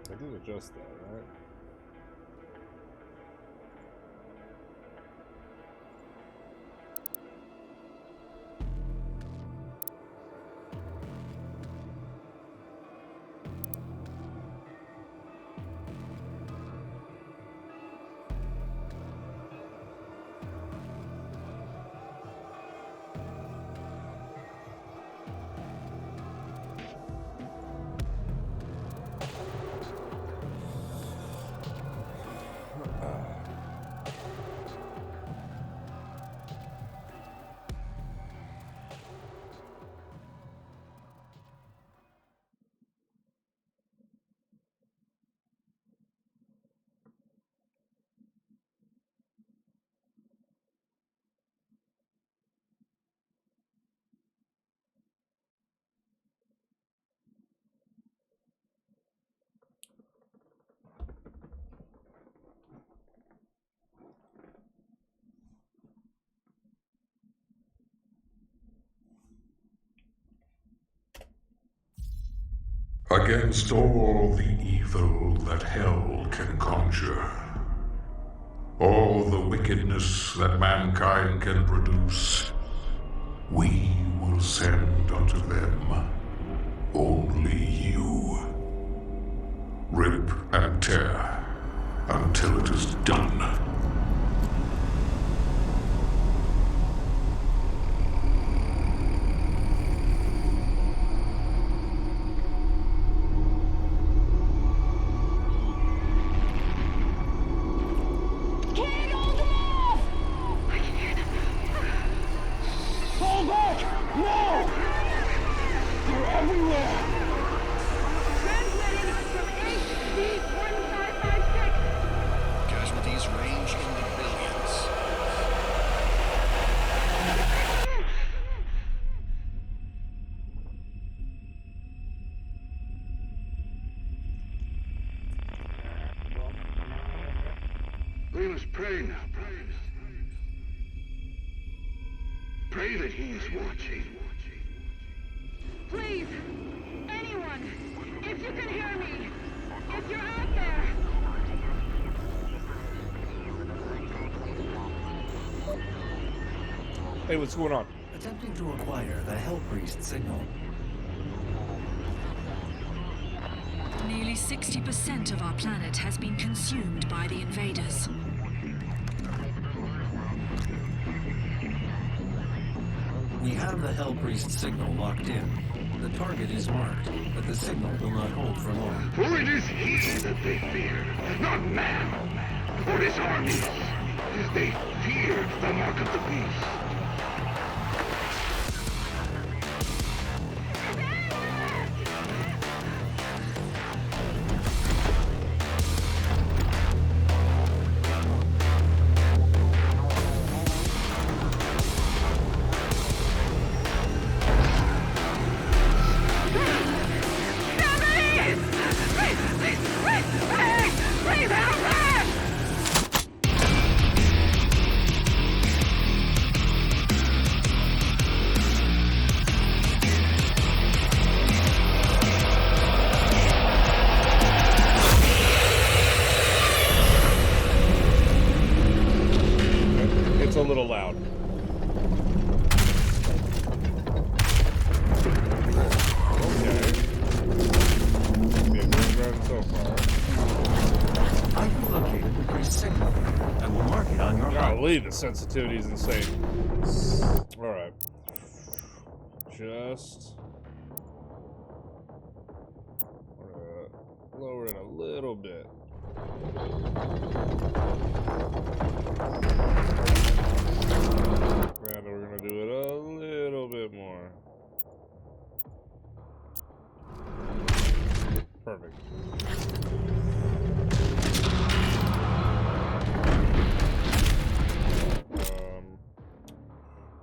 I did adjust that, right? Against all the evil that hell can conjure, all the wickedness that mankind can produce, we will send unto them only you. Rip and tear until it is done. We must pray now, brothers. Pray that he is watching. Please, anyone, if you can hear me, if you're out there. Hey, what's going on? Attempting to acquire the Hell Priest signal. Nearly 60% of our planet has been consumed by the invaders. We have the Hell Priest signal locked in. The target is marked, but the signal will not hold for long. For it is he that they fear, not man, or his armies. They fear the mark of the beast. It's a little loud. Okay. Be a good run so far. I have located the priest signal. I will mark it on your HUD. Golly, the sensitivity is insane. Alright. Just lower it a little bit. And we're gonna do it a little bit more. Perfect.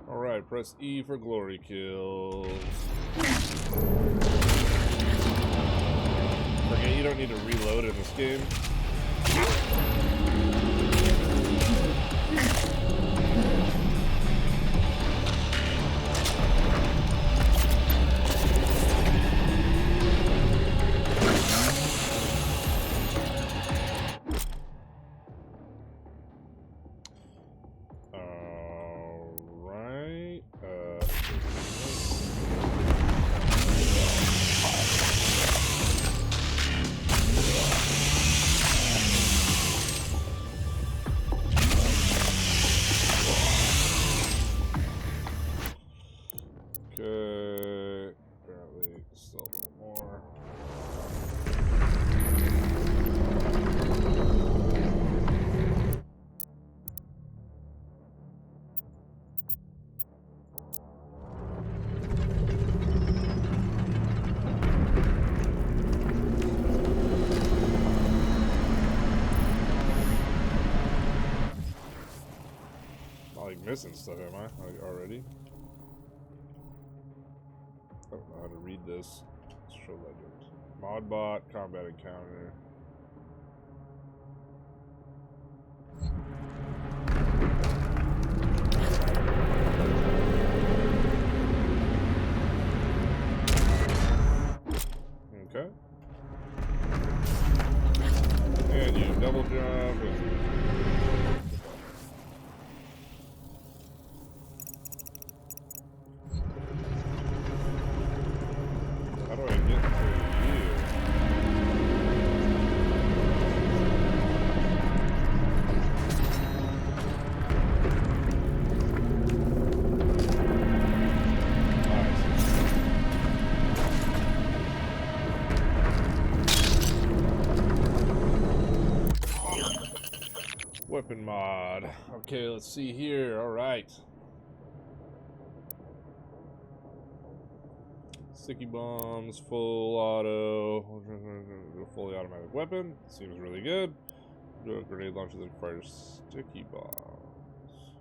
Alright, press E for glory kills. Forget you don't need to reload in this game. missing stuff, am I? Already? I don't know how to read this. Show legend. Modbot, combat encounter. Okay. And you double jump and how do I get to you? Weapon mod. Okay, let's see here. Alright. Sticky bombs, full auto, fully automatic weapon. Seems really good. Grenade launcher that requires sticky bombs.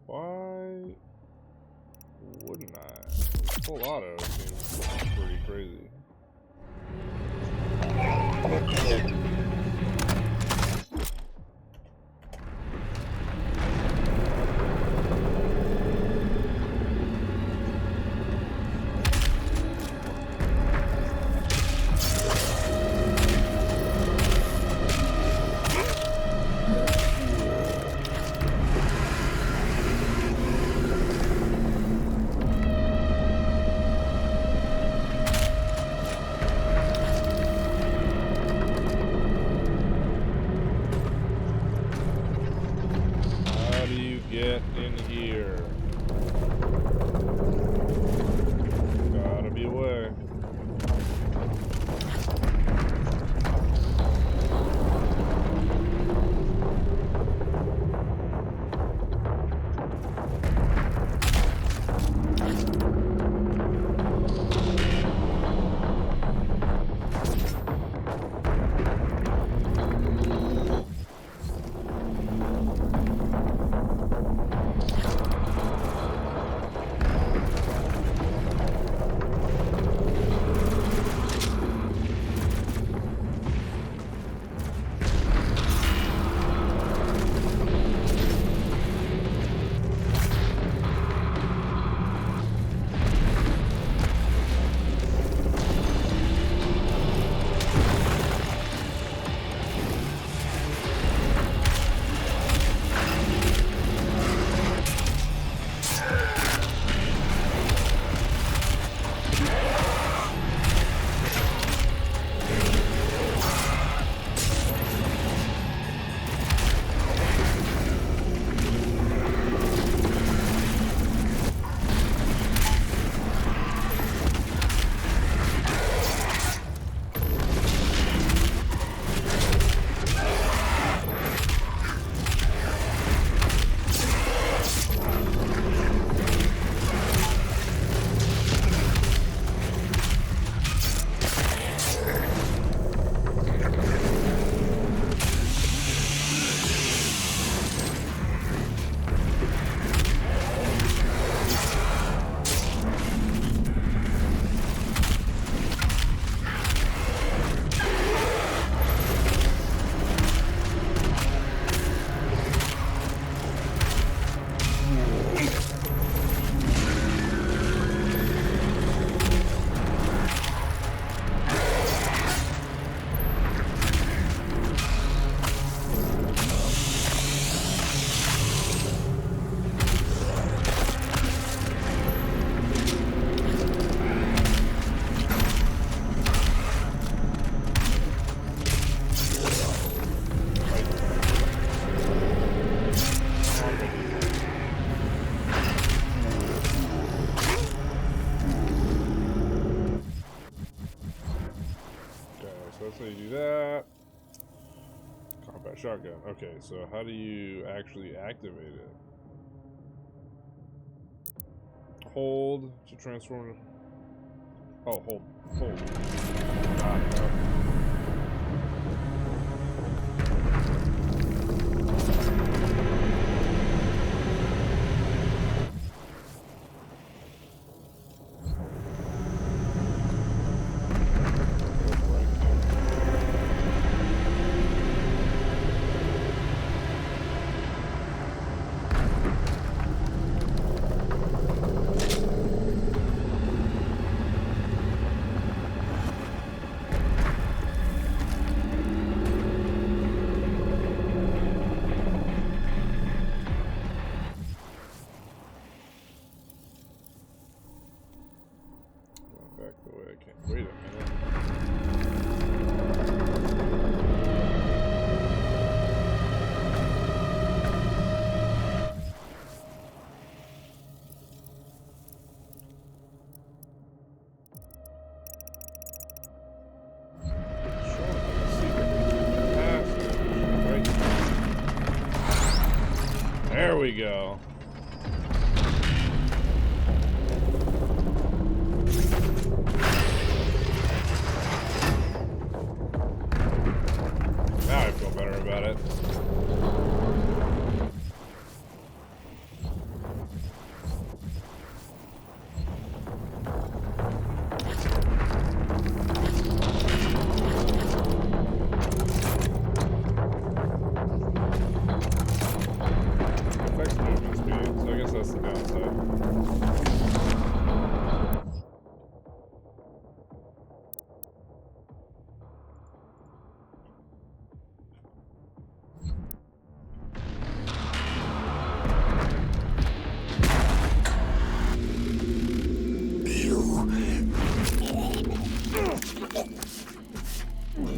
Why wouldn't I? Full auto seems pretty crazy. Get in here. Gotta be away. So you do that. Combat shotgun. Okay, so how do you actually activate it? Hold to transform. Oh, hold. There we go. Now I feel better about it. Affects movement speed, so I guess that's the downside.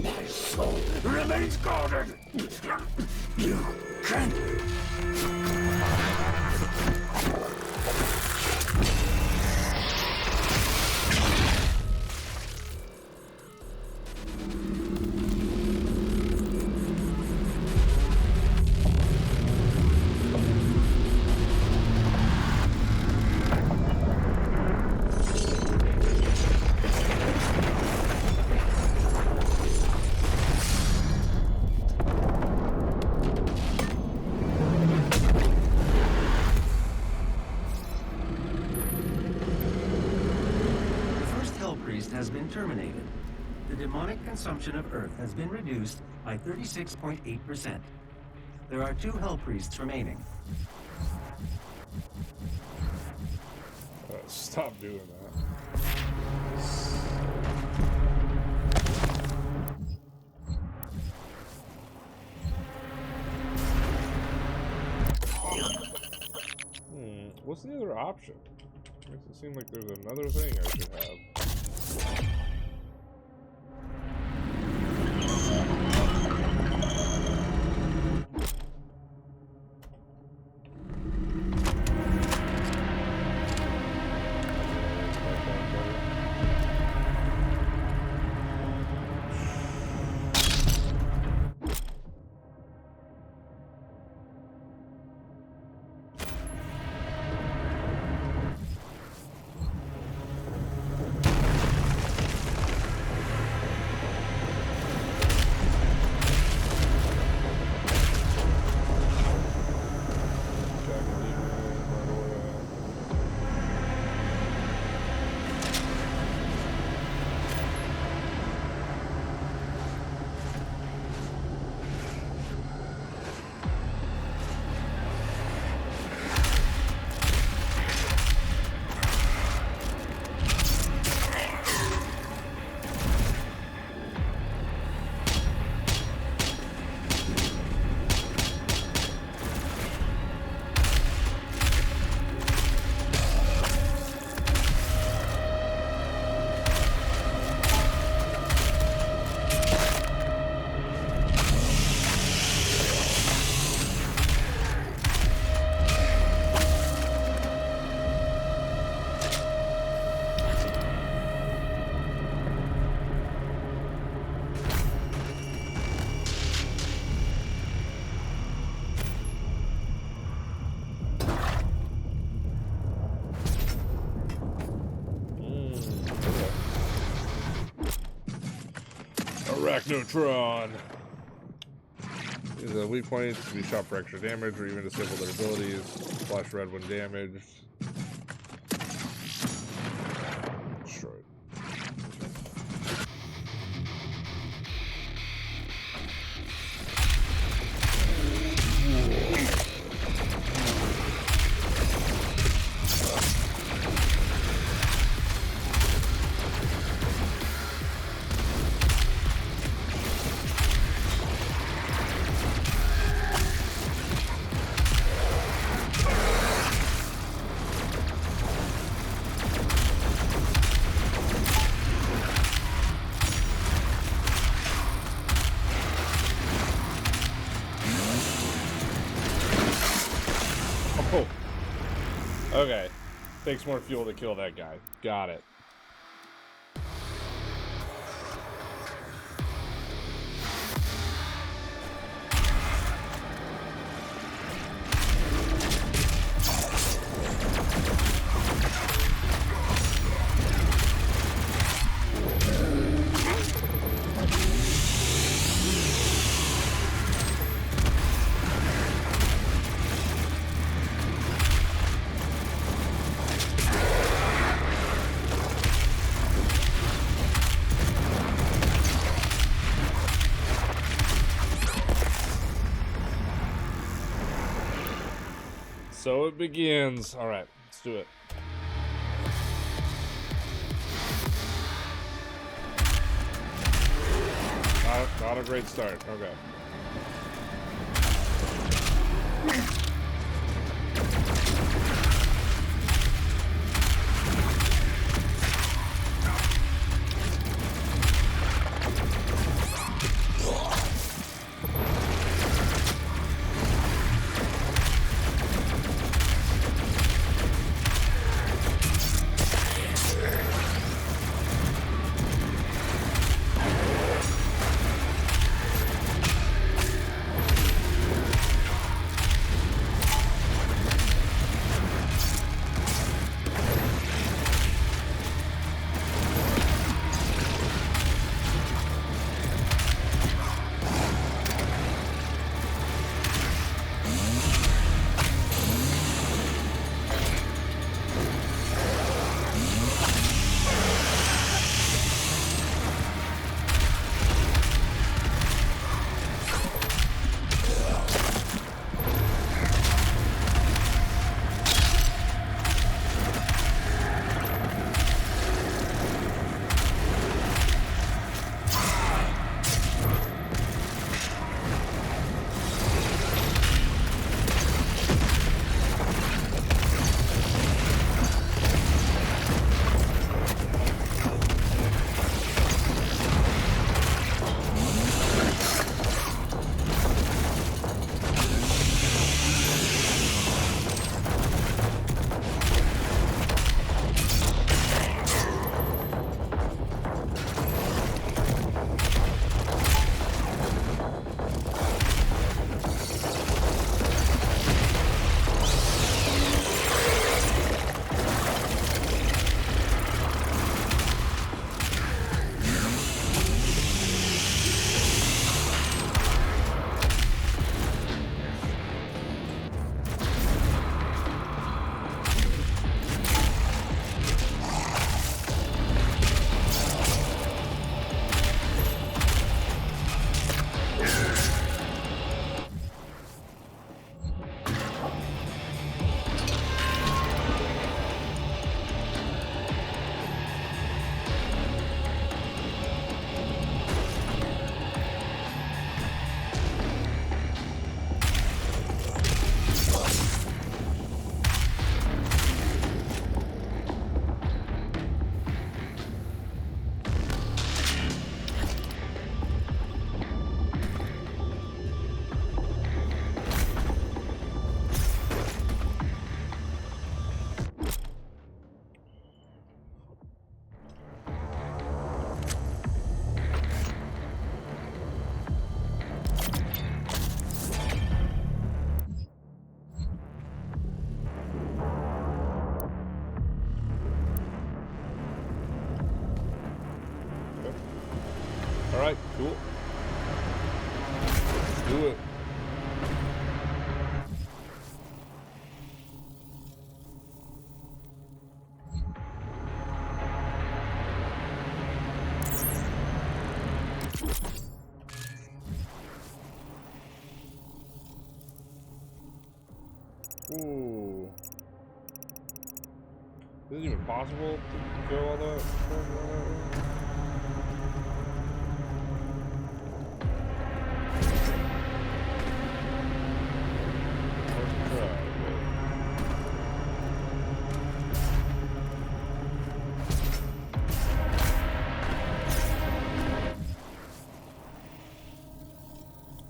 My soul remains guarded. You can't. Has been terminated. The demonic consumption of Earth has been reduced by 36.8%. There are 2 Hell Priests remaining. Stop doing that. What's the other option? Makes it seem like there's another thing I should have. Arachnotron! These are weak points to be shot for extra damage or even disable their abilities. Flash red when damaged. Destroyed. Oh. Okay. Takes more fuel to kill that guy. Got it. So it begins. Alright, let's do it. Not a great start. Okay. Alright, cool. Let's do it. Ooh. Is it even possible to go all that?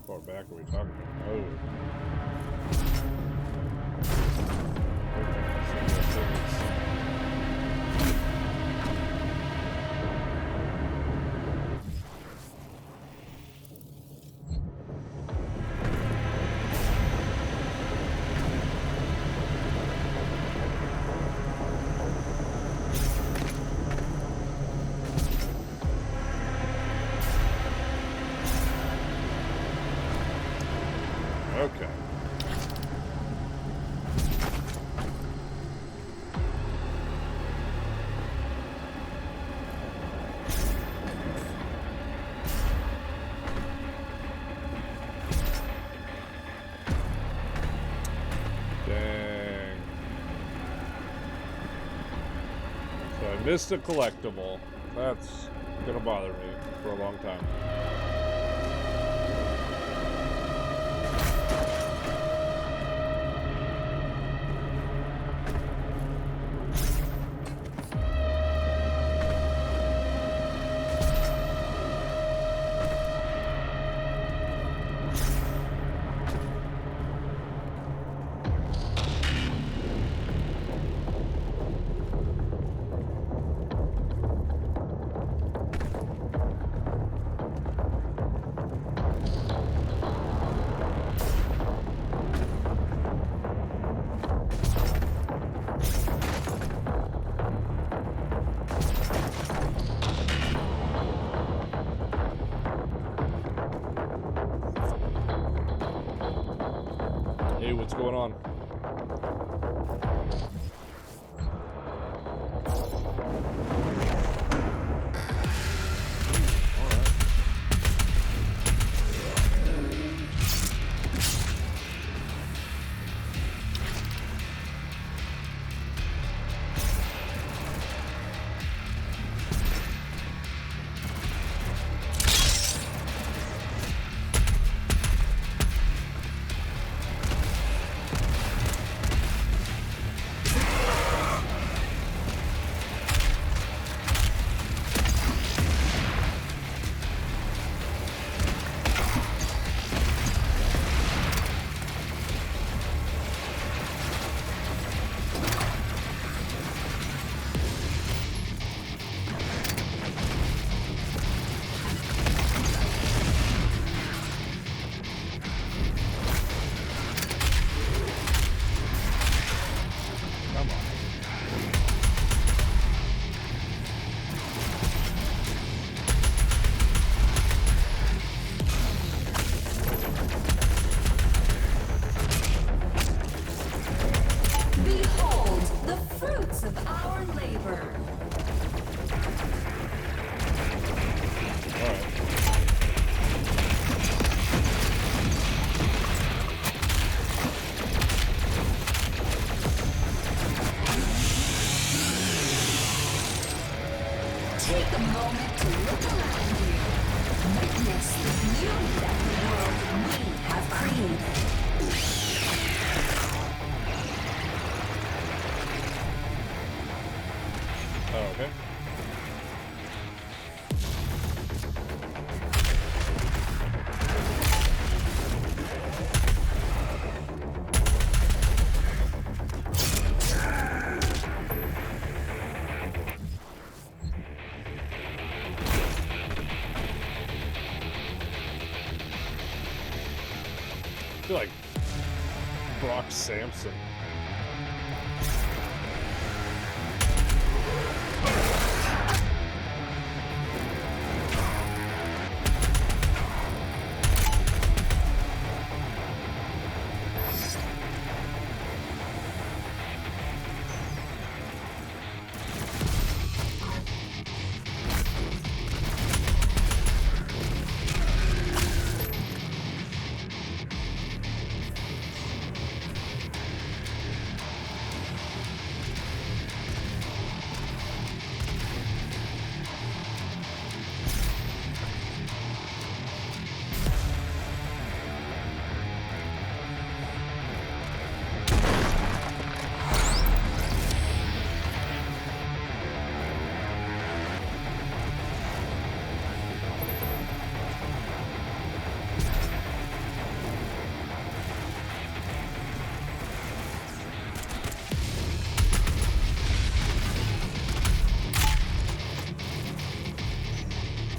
How far back are we talking about? Oh. Okay. Dang. Missed a collectible. That's gonna bother me for a long time. Hey, what's going on? Behold the fruits of our labor. Take a moment to look around you. Witness the beauty that the world we have created. Oh, okay. I feel like Brock Sampson.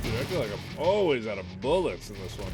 I feel like I'm always out of bullets in this one.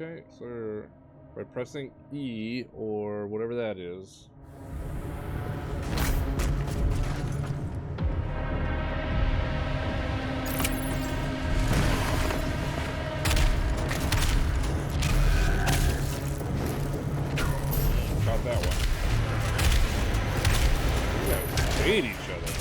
Okay, so by pressing E or whatever that is. Got that one. You guys hate each other.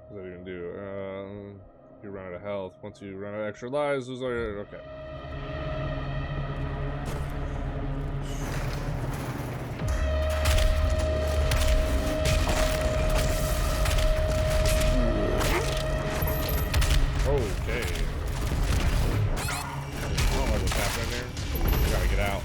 What are you gonna do? You run out of health. Once you run out of extra lives, lose all your. Okay. Okay. I don't know what's happening there. We gotta get out.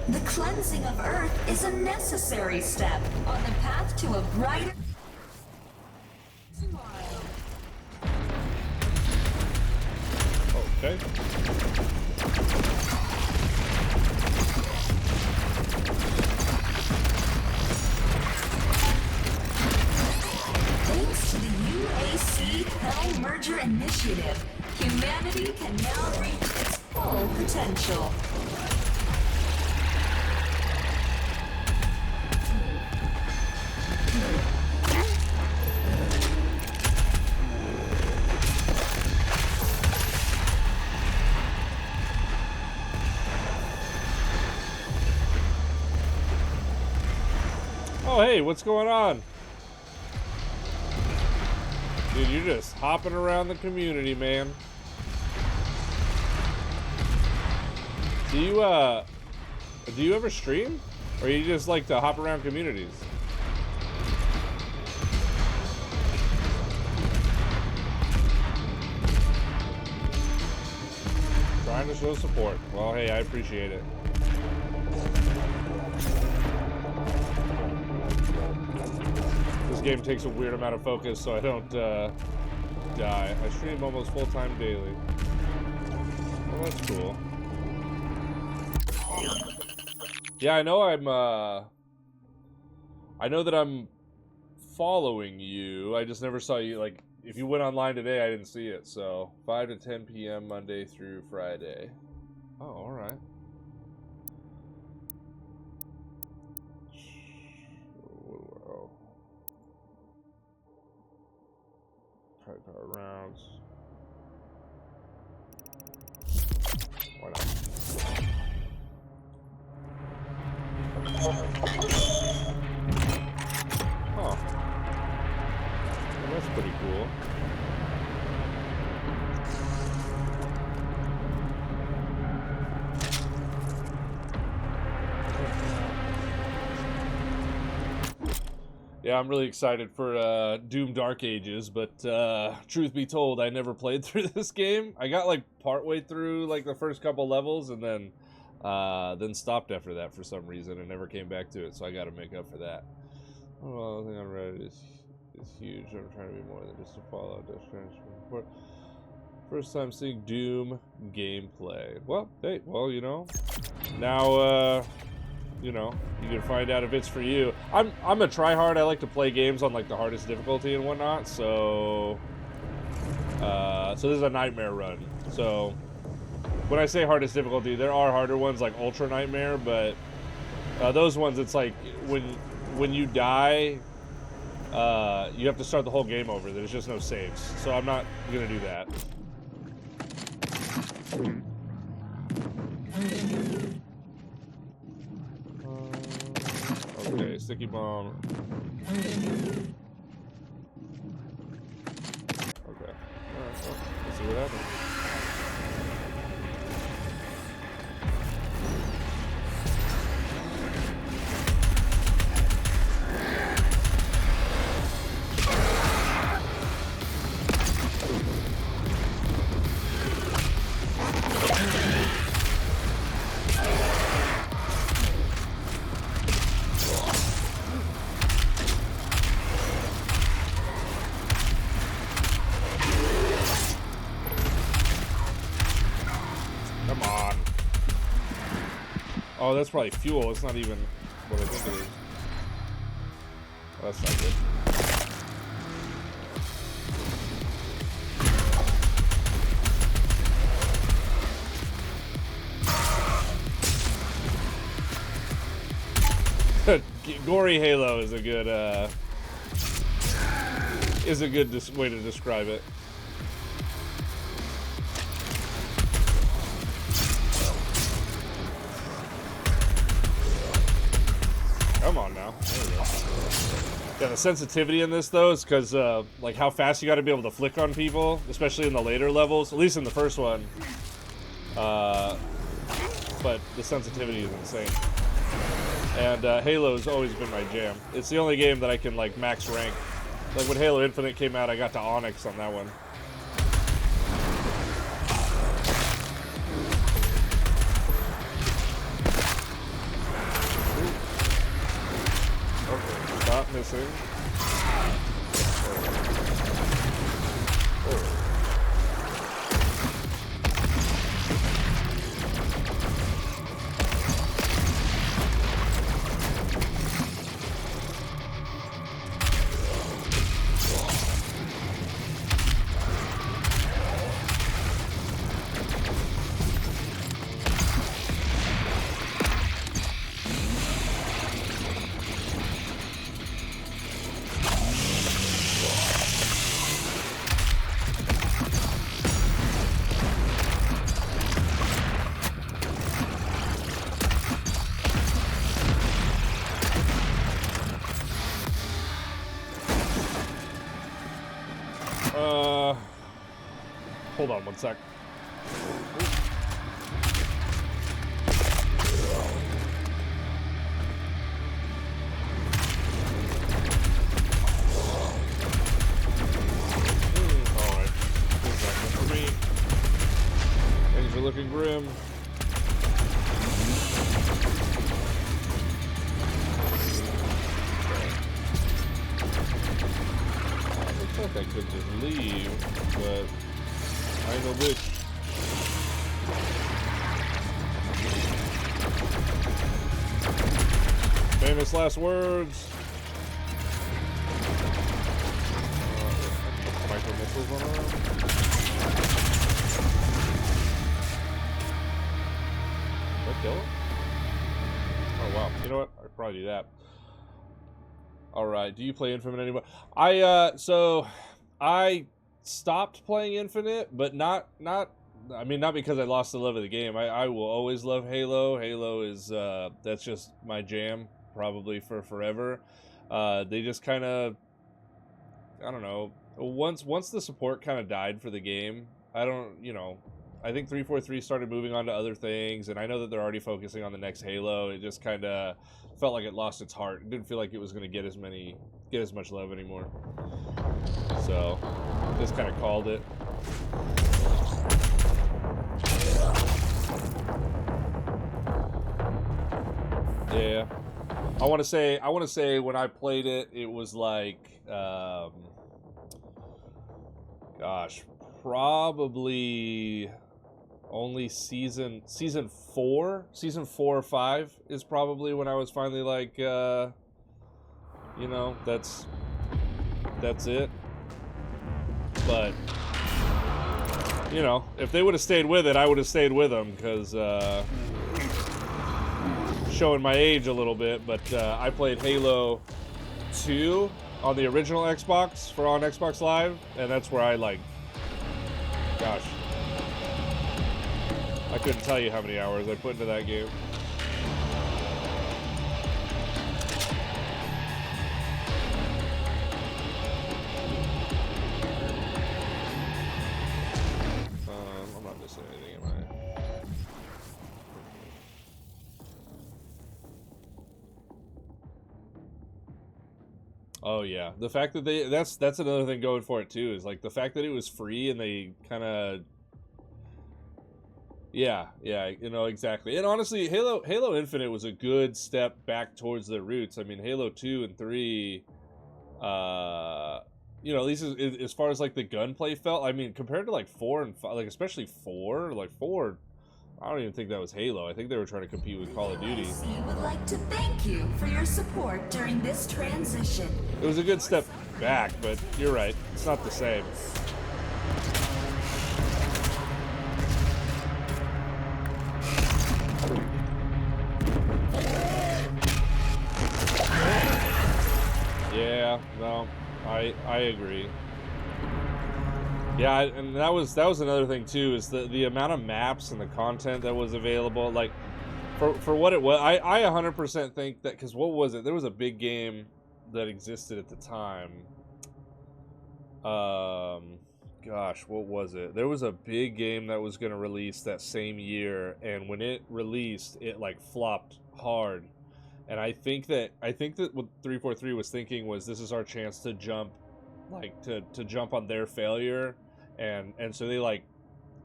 The cleansing of Earth is a necessary step on the path to a brighter tomorrow. Okay. Thanks to the UAC Hell Merger Initiative, humanity can now reach its full potential. Oh, hey, what's going on? Dude, you're just hopping around the community, man. Do you ever stream? Or you just like to hop around communities? Trying to show support. Well, hey, I appreciate it. This game takes a weird amount of focus so I don't die. I stream almost full-time daily. Well, that's cool. Yeah, I know I know that I'm following you. I just never saw you, like, if you went online today, I didn't see it. So, 5 to 10 p.m. Monday through Friday. Oh, alright. Oh. High power rounds. Why not? Huh. Well, that's pretty cool. Yeah, I'm really excited for Doom Dark Ages, but truth be told, I never played through this game. I got like partway through like the first couple levels and then stopped after that for some reason and never came back to it, so I got to make up for that. Oh, the thing on Reddit is huge. I'm trying to be more than just a Fallout Death Stranding. First time seeing Doom gameplay. Well, hey, well, you know, now you know, you can find out if it's for you. I'm a tryhard. I like to play games on like the hardest difficulty and whatnot. So so this is a nightmare run. So when I say hardest difficulty, there are harder ones like Ultra Nightmare, but those ones, it's like when you die, you have to start the whole game over. There's just no saves, so I'm not gonna do that. Okay, sticky bomb. Okay. Alright, well, let's see what happens. Come on. Oh, that's probably fuel. It's not even what I think it is. Oh, that's not good. Gory Halo is a good way to describe it. Come on now. There we go. Yeah, the sensitivity in this though is because like how fast you got to be able to flick on people, especially in the later levels. At least in the first one. But the sensitivity is insane. And Halo's always been my jam. It's the only game that I can like max rank. Like when Halo Infinite came out, I got to Onyx on that one. Okay, stop missing. Oh. Hold on one sec. Alright. For me. Things are looking grim. Looks like I could just leave, but I know bitch. Famous last words. Micro missiles on her. Did I kill him? Oh wow. You know what? I'd probably do that. Alright, do you play Infinite anymore? So I stopped playing Infinite, but not because I lost the love of the game. I will always love Halo. Halo is that's just my jam, probably for forever. They just kind of, I don't know, once the support kind of died for the game, I think 343 started moving on to other things, and I know that they're already focusing on the next Halo. It just kind of felt like it lost its heart. It didn't feel like it was going to get as much love anymore. So, just kind of called it. Yeah. I want to say when I played it, it was like, gosh, probably only season 4 or 5 is probably when I was finally like, that's it. But if they would have stayed with it, I would have stayed with them, because showing my age a little bit, but I played Halo 2 on the original Xbox for on Xbox Live, and that's where I like, gosh, I couldn't tell you how many hours I put into that game. I'm not missing anything, am I? Oh yeah, the fact that that's another thing going for it too, is like the fact that it was free and they kind of, yeah, you know, exactly. And honestly, Halo Infinite was a good step back towards their roots. I mean, Halo 2 and 3, you know, at least as far as like the gunplay felt, I mean, compared to like 4 and 5, like especially 4, like 4, I don't even think that was Halo. I think they were trying to compete with Call of Duty. We would like to thank you for your support during this transition. It was a good step back, but you're right. It's not the same. Yeah, no, I agree. Yeah, and that was another thing too, is the amount of maps and the content that was available. Like for what it was, I 100% think that, because what was it? There was a big game that existed at the time. Gosh, what was it? There was a big game that was going to release that same year, and when it released, it like flopped hard. And I think that what 343 was thinking was, this is our chance to jump, like to jump on their failure, and so they like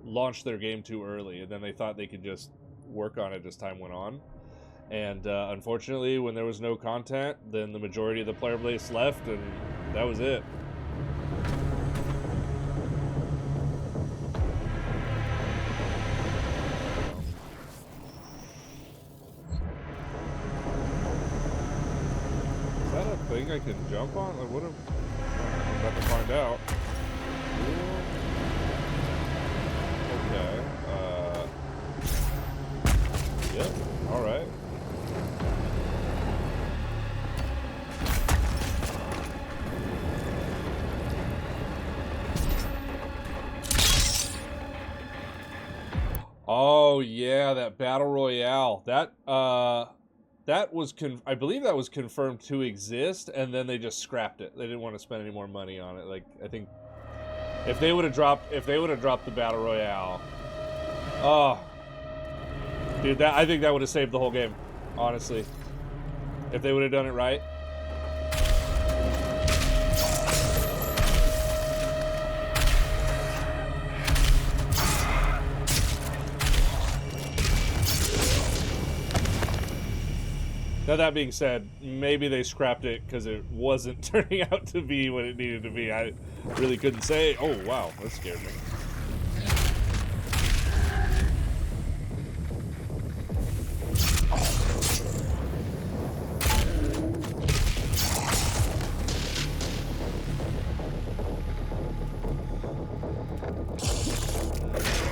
launched their game too early, and then they thought they could just work on it as time went on. And unfortunately, when there was no content, then the majority of the player base left, and that was it. Is that a thing I can jump on? Like, what if... I'm about to find out. Okay. Yep. All right. Oh yeah, that battle royale. That was I believe that was confirmed to exist, and then they just scrapped it. They didn't want to spend any more money on it. Like, I think if they would have dropped the battle royale, oh, dude, I think that would have saved the whole game, honestly. If they would have done it right. Now, that being said, maybe they scrapped it because it wasn't turning out to be what it needed to be. I really couldn't say. Oh, wow, that scared me.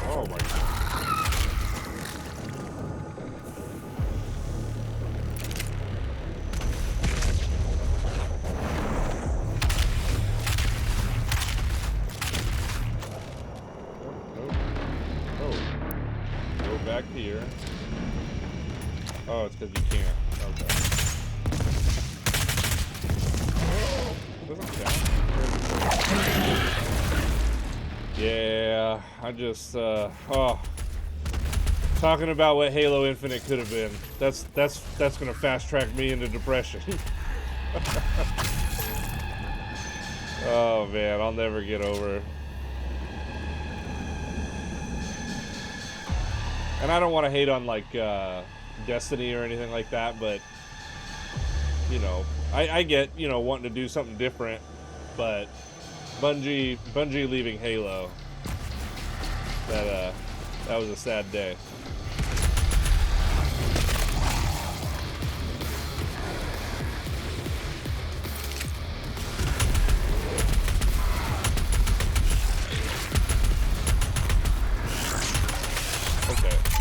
Oh, my God. Back here. Oh, it's because you can't. Okay. Doesn't count. Yeah, I just oh, talking about what Halo Infinite could have been. That's gonna fast track me into depression. Oh man, I'll never get over it. And I don't want to hate on, like, Destiny or anything like that, but, you know, I get, you know, wanting to do something different, but Bungie leaving Halo, that was a sad day.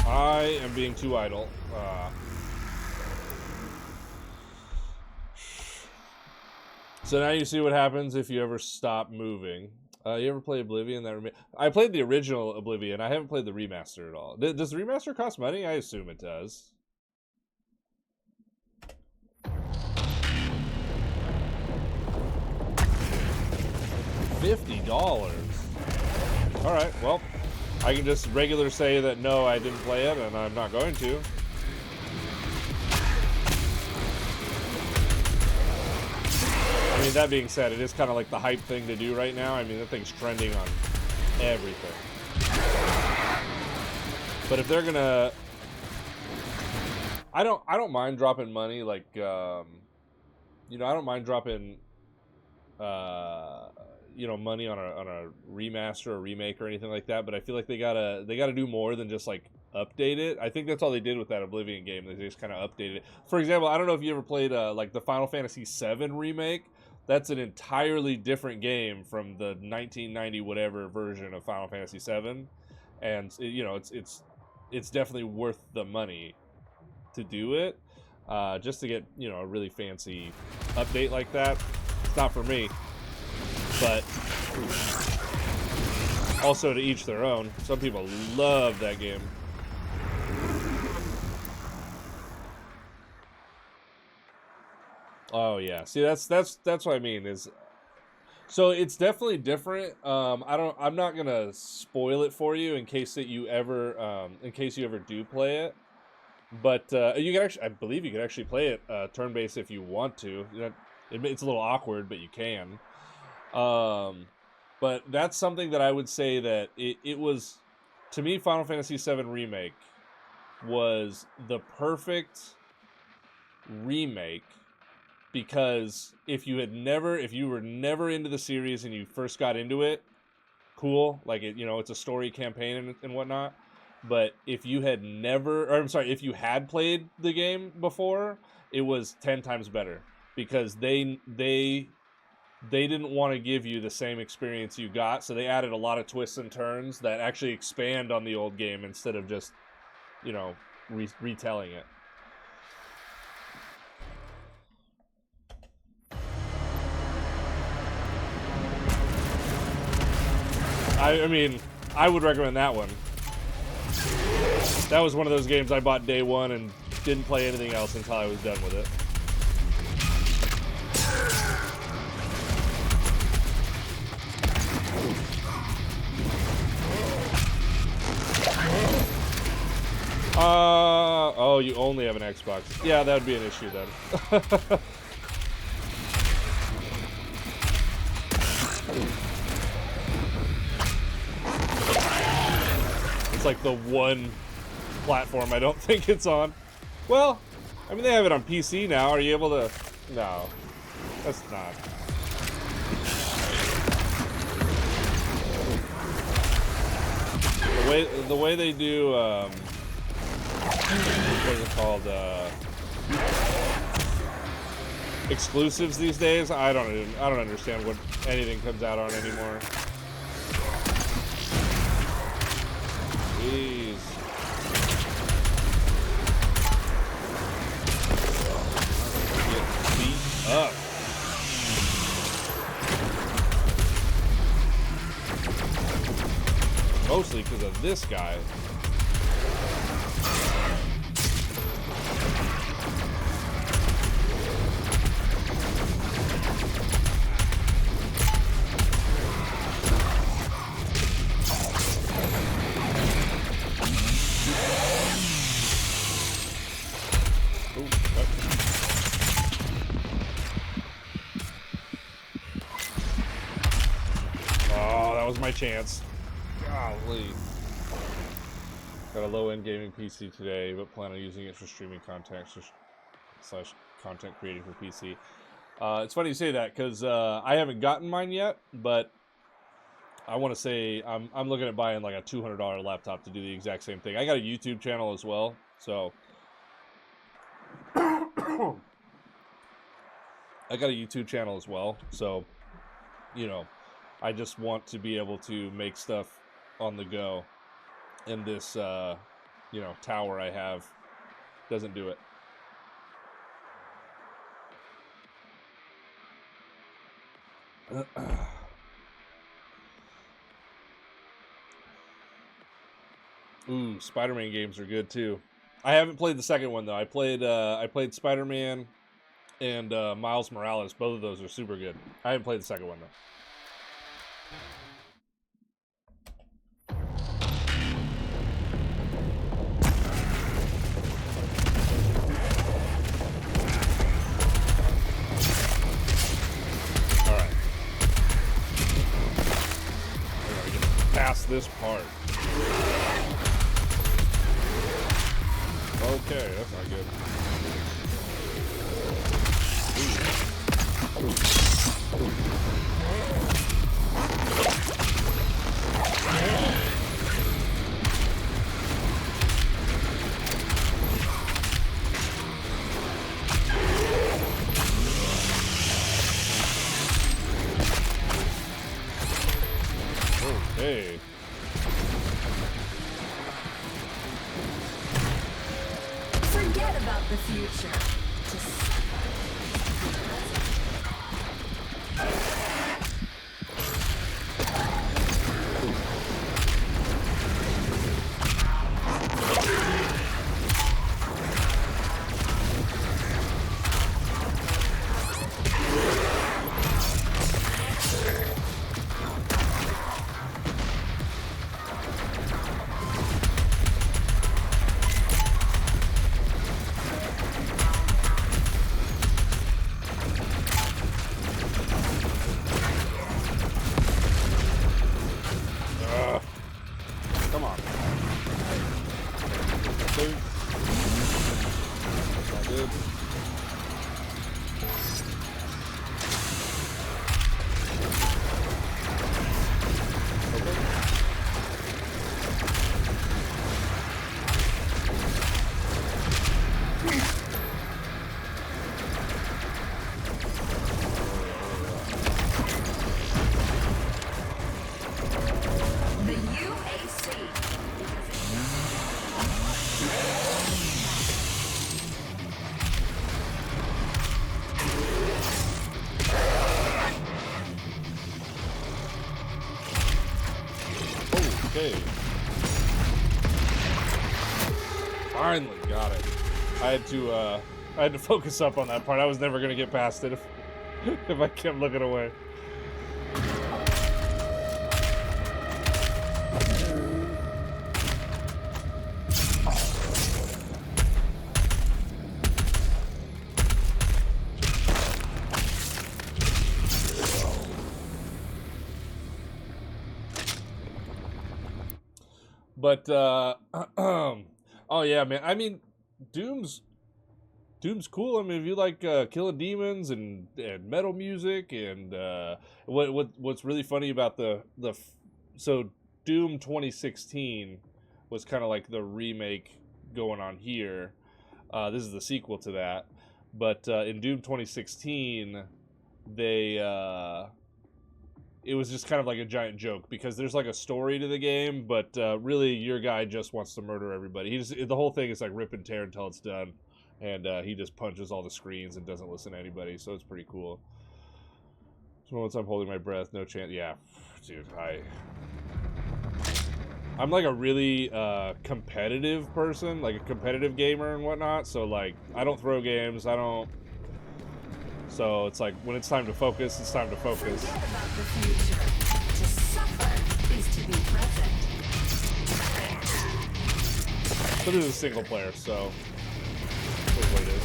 I am being too idle. So now you see what happens if you ever stop moving. You ever play Oblivion? I played the original Oblivion. I haven't played the remaster at all. Does the remaster cost money? I assume it does. $50. All right. Well, I can just regular say that no, I didn't play it, and I'm not going to. I mean, that being said, it is kind of like the hype thing to do right now. I mean, that thing's trending on everything. But if they're gonna, I don't mind dropping money. Like, you know, I don't mind dropping, you know, money on a remaster or remake or anything like that. But I feel like they gotta do more than just like update it. I think that's all they did with that Oblivion game. They just kind of updated it. For example, I don't know if you ever played like the Final Fantasy VII remake. That's an entirely different game from the 1990 whatever version of Final Fantasy VII, and you know it's definitely worth the money to do it. Just to get, you know, a really fancy update like that, it's not for me. But also to each their own. Some people love that game. Oh yeah, see that's what I mean is, so it's definitely different. I'm not gonna spoil it for you in case you ever do play it. But you can actually, I believe you can actually play it turn-based if you want to. It's a little awkward, but you can. But that's something that I would say that it was, to me, Final Fantasy VII Remake was the perfect remake, because if you were never into the series and you first got into it, cool, like it, you know, it's a story campaign and whatnot. But if you had if you had played the game before, it was 10 times better, because they didn't want to give you the same experience you got, so they added a lot of twists and turns that actually expand on the old game instead of just, you know, retelling it. I mean, I would recommend that one. That was one of those games I bought day one and didn't play anything else until I was done with it. Oh, you only have an Xbox. Yeah, that would be an issue then. It's like the one platform I don't think it's on. Well, I mean, they have it on PC now. Are you able to? No, that's not. The way they do, what is it called? Exclusives these days. I don't understand what anything comes out on anymore. Jeez. Get beat up. Mostly because of this guy. My chance. Golly. Got a low-end gaming PC today, but plan on using it for streaming content / content creating for PC. It's funny you say that, because I haven't gotten mine yet, but I want to say I'm looking at buying like a $200 laptop to do the exact same thing. I got a YouTube channel as well, so I got a YouTube channel as well, so you know, I just want to be able to make stuff on the go, and this, you know, tower I have doesn't do it. Ooh, Spider-Man games are good too. I haven't played the second one though. I played Spider-Man and Miles Morales. Both of those are super good. I haven't played the second one though. All right. I gotta get past this part. Okay, that's not good. Okay. Forget about the future. Just Come on. That's not good. the UAC. Okay. Finally got it. I had to focus up on that part. I was never gonna get past it if I kept looking away. But oh yeah, man. I mean, Doom's cool. I mean, if you like killing demons and metal music and what's really funny about so Doom 2016 was kind of like the remake going on here. This is the sequel to that, but in Doom 2016, they it was just kind of like a giant joke because there's like a story to the game, but really your guy just wants to murder everybody. The whole thing is like rip and tear until it's done, and he just punches all the screens and doesn't listen to anybody. So it's pretty cool. So once I'm holding my breath, no chance. Yeah, dude, I'm like a really competitive person, like a competitive gamer and whatnot. So like I don't throw games. I don't. So it's like when it's time to focus, it's time to focus. Forget about the future. To suffer is to be present. But this is a single player, so that's what it is.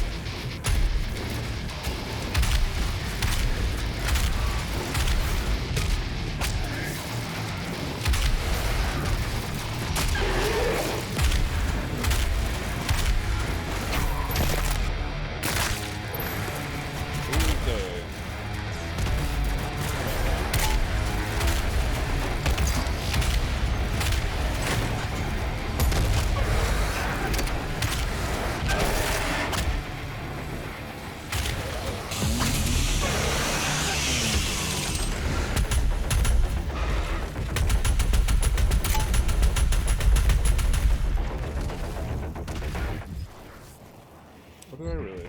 What did I really?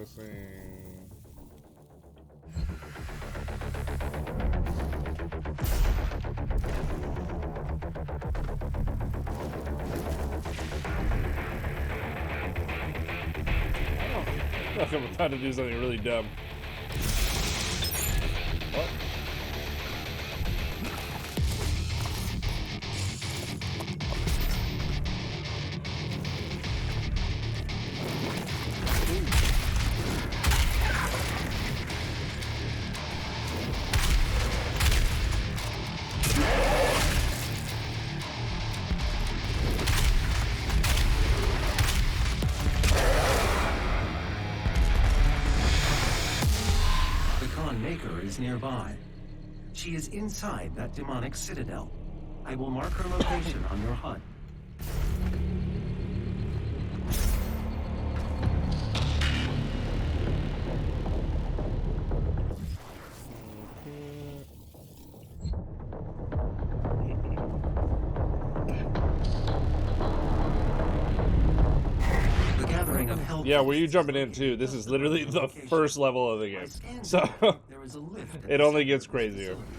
Missing. I feel like I'm about to do something really dumb. What? Maker is nearby. She is inside that demonic citadel. I will mark her location on your HUD. The gathering of hell. Yeah, where you jumping in too? This is literally the first level of the game, so There is a lift at it the only center gets of this crazier. facility.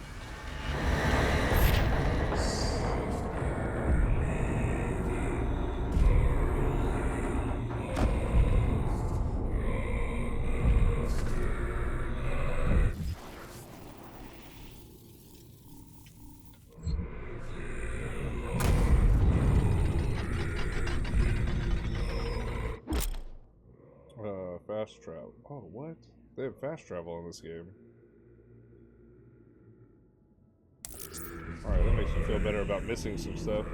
Fast travel. Oh, what? They have fast travel in this game. Alright, that makes me feel better about missing some stuff.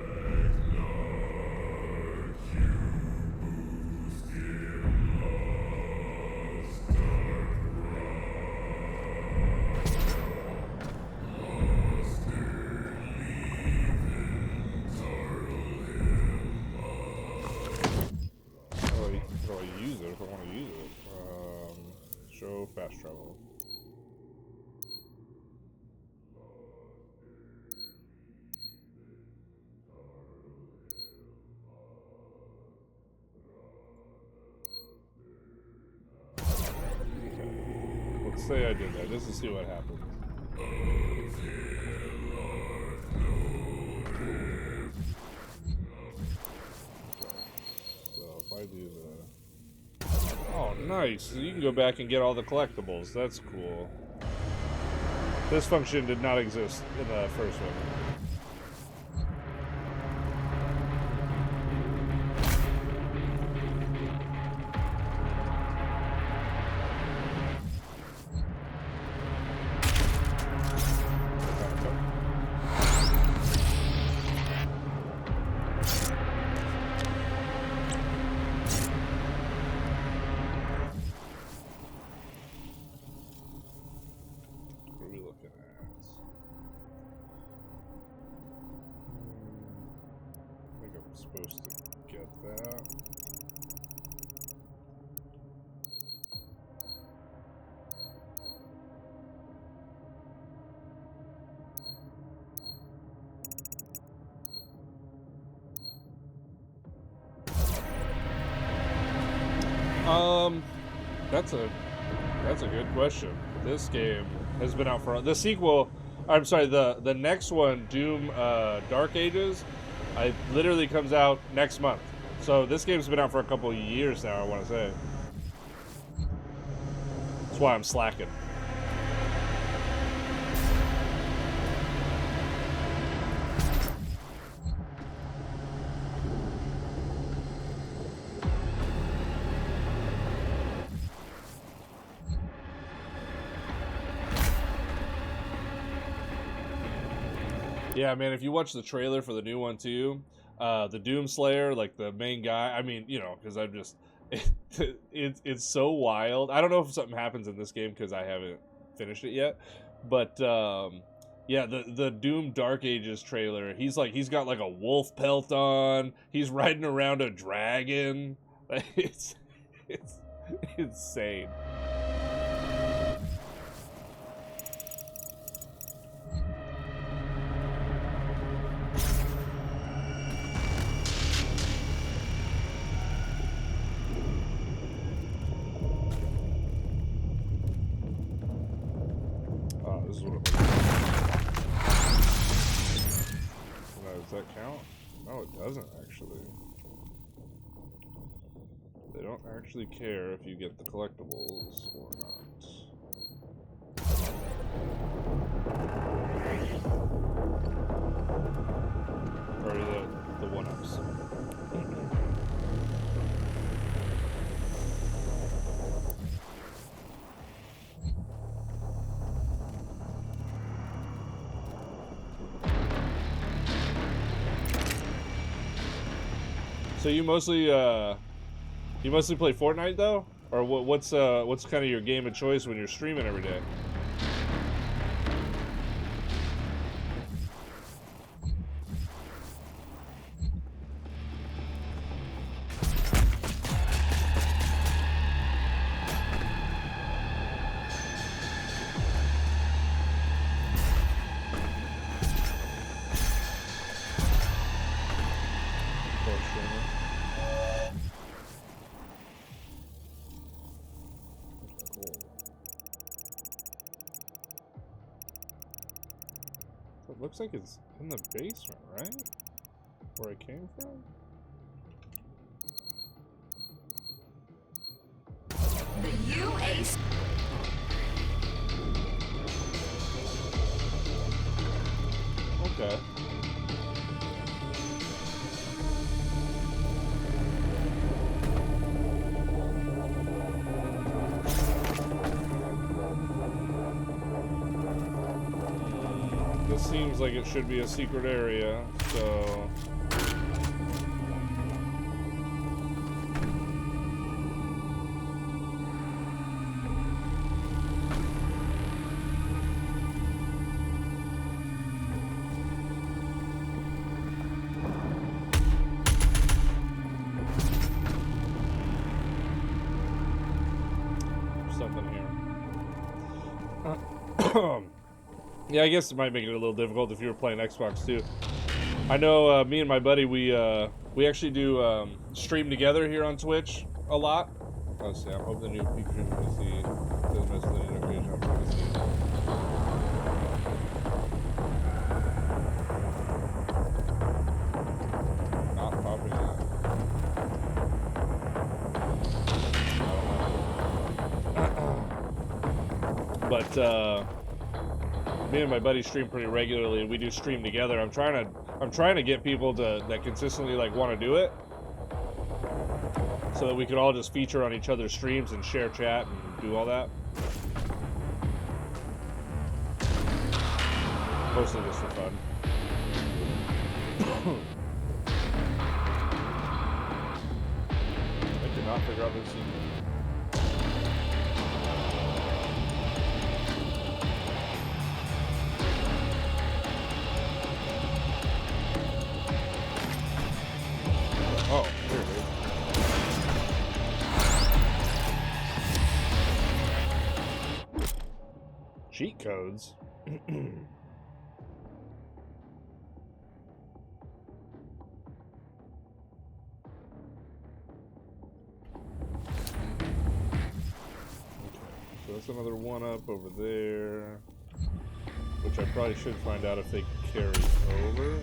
How do I use it if I want to use it? Show fast travel. Let's say I did that, just to see what happens. So if I do the... Oh, nice! So you can go back and get all the collectibles. That's cool. This function did not exist in the first one. Supposed to get that. That's a good question. This game has been out for the sequel. I'm sorry, the next one, Doom Dark Ages, literally comes out next month. So this game's been out for a couple of years now, I want to say. That's why I'm slacking. Yeah, man, if you watch the trailer for the new one too, the Doom Slayer, like the main guy, I mean, you know, because I'm just, it's so wild. I don't know if something happens in this game because I haven't finished it yet, but yeah, the Doom Dark Ages trailer, he's got like a wolf pelt on, he's riding around a dragon. It's insane. it doesn't actually. They don't actually care if you get the collectibles or not. Or the one-ups. So you mostly play Fortnite though, or what's kind of your game of choice when you're streaming every day? It looks like it's in the basement, right? Where I came from? The UA. Okay. This seems like it should be a secret area, so... something here. Yeah, I guess it might make it a little difficult if you were playing Xbox too. I know me and my buddy, we actually do stream together here on Twitch a lot. Let's see, I hope the new Pikachu PC doesn't miss the notification on PC. Not popping up. But me and my buddy stream pretty regularly, and we do stream together. I'm trying to get people that consistently like want to do it, so that we could all just feature on each other's streams and share chat and do all that. Mostly just for fun. I cannot figure out this scene. Oh, here it is. Cheat codes? So that's another one-up over there, which I probably should find out if they carry over.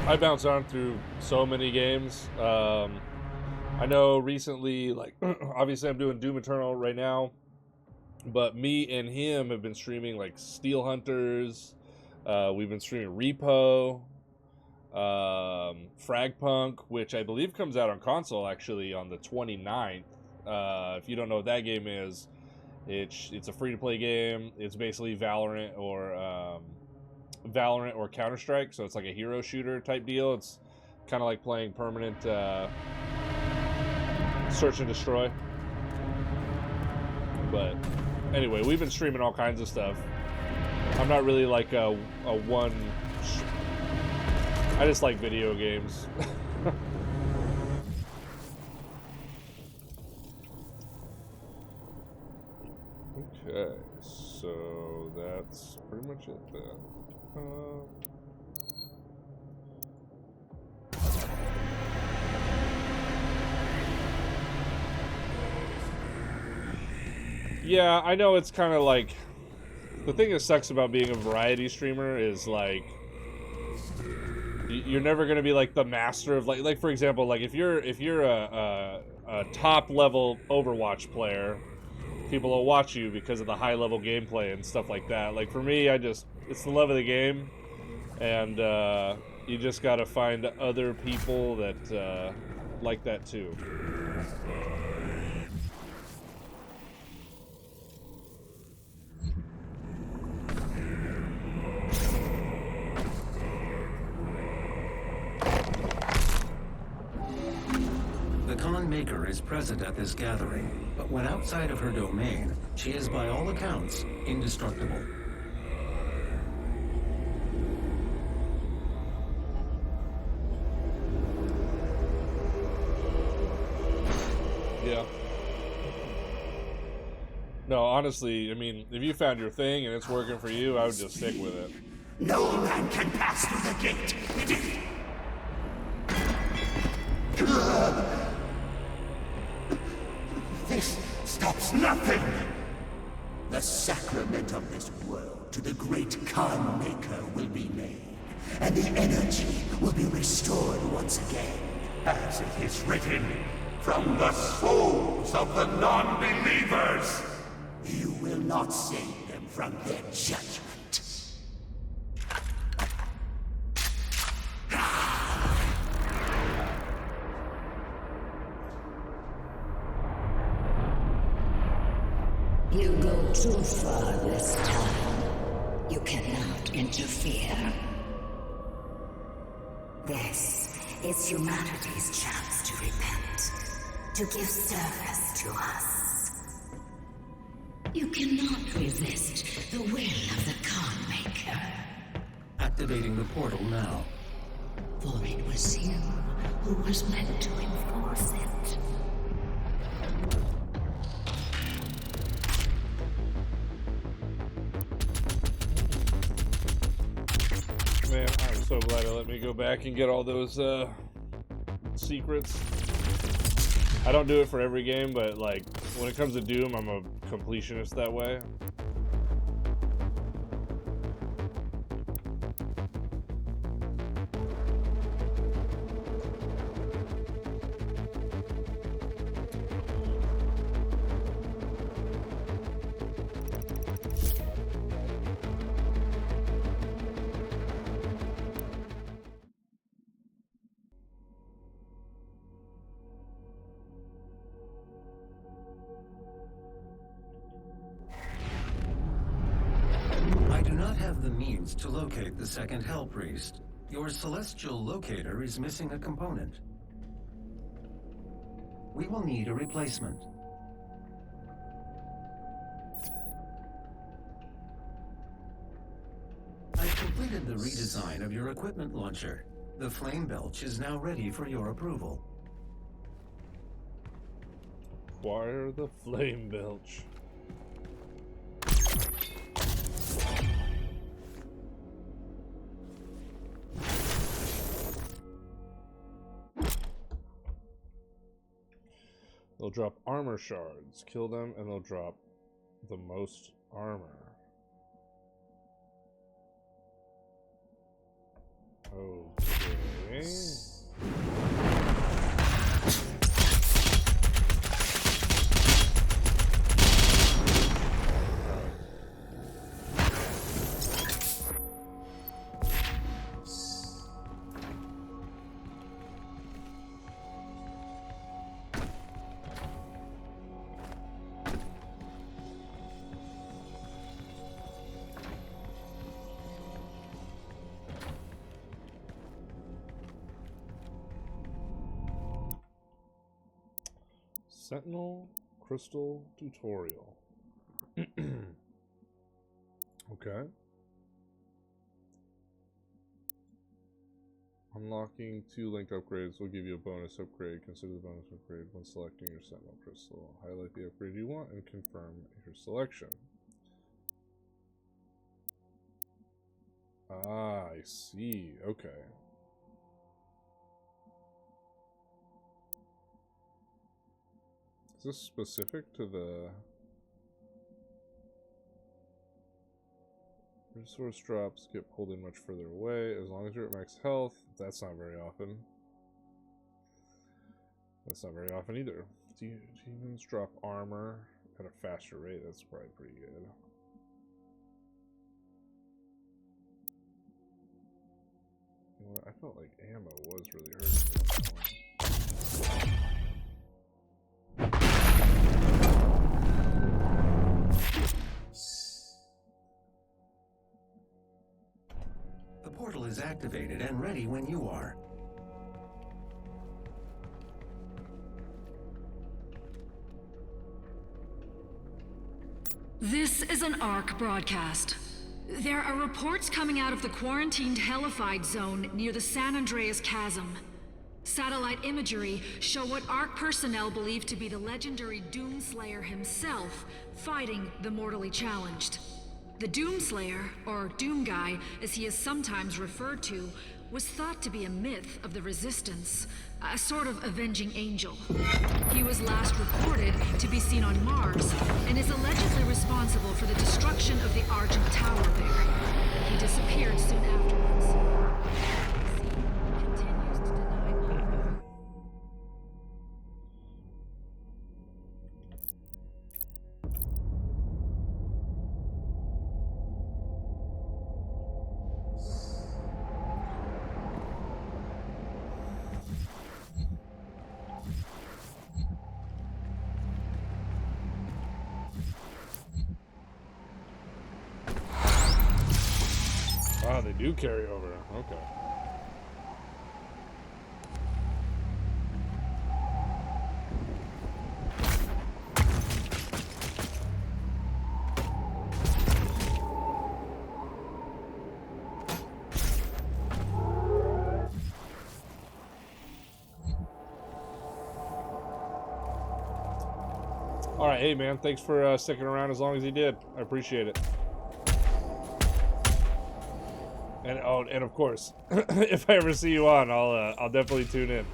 I bounce on through so many games. I know recently, like, obviously I'm doing Doom Eternal right now, but me and him have been streaming, like, Steel Hunters. We've been streaming Repo, Fragpunk, which I believe comes out on console, actually, on the 29th. If you don't know what that game is, it's a free-to-play game. It's basically Valorant or Counter-Strike, so it's like a hero shooter type deal. It's kind of like playing permanent Search and Destroy. But anyway, we've been streaming all kinds of stuff. I'm not really like a one. I just like video games. Okay, so that's pretty much it then. Yeah, I know it's kind of like the thing that sucks about being a variety streamer is like you're never gonna be like the master of like for example, like if you're a top level Overwatch player, people will watch you because of the high level gameplay and stuff like that. Like for me, it's the love of the game, and you just gotta find other people that like that too. The Khan Maker is present at this gathering, but when outside of her domain, she is by all accounts indestructible. Yeah. No, honestly, I mean, if you found your thing and it's working for you, I would just stick with it. No man can pass through the gate. This stops nothing. The sacrament of this world to the great Khan Maker will be made, and the energy will be restored once again. As it is written, from the souls of the non-believers. You will not save them from their judgment. You go too far this time. You cannot interfere. This is humanity's chance to repent, to give service to us. You cannot resist the will of the Khan Maker. Activating the portal now. For it was you who was meant to enforce it. Man, I'm so glad it let me go back and get all those secrets. I don't do it for every game, but like when it comes to Doom, I'm a completionist that way. I do not have the means to locate the second Hell Priest. Your celestial locator is missing a component. We will need a replacement. I've completed the redesign of your equipment launcher. The flame belch is now ready for your approval. Acquire the flame belch. They'll drop armor shards. Kill them and they'll drop the most armor. Okay. Sentinel Crystal Tutorial. Okay. Unlocking 2 linked upgrades will give you a bonus upgrade. Consider the bonus upgrade when selecting your Sentinel crystal. Highlight the upgrade you want and confirm your selection. Ah, I see. Okay. Is this specific to the resource drops? Get pulled in much further away as long as you're at max health. That's not very often. That's not very often either. Demons drop armor at a faster rate. That's probably pretty good. You know what? I felt like ammo was really hurting me at that point. The portal is activated and ready when you are. This is an ARC broadcast. There are reports coming out of the quarantined Hellified zone near the San Andreas Chasm. Satellite imagery show what ARC personnel believe to be the legendary Doomslayer himself fighting the mortally challenged. The Doomslayer, or Doom Guy as he is sometimes referred to, was thought to be a myth of the Resistance, a sort of avenging angel. He was last reported to be seen on Mars, and is allegedly responsible for the destruction of the Argent Tower there. He disappeared soon afterwards. He continues to deny all. Wow, they do carry over. Okay. All right, hey man, thanks for sticking around as long as you did. I appreciate it. And and of course, if I ever see you on, I'll definitely tune in.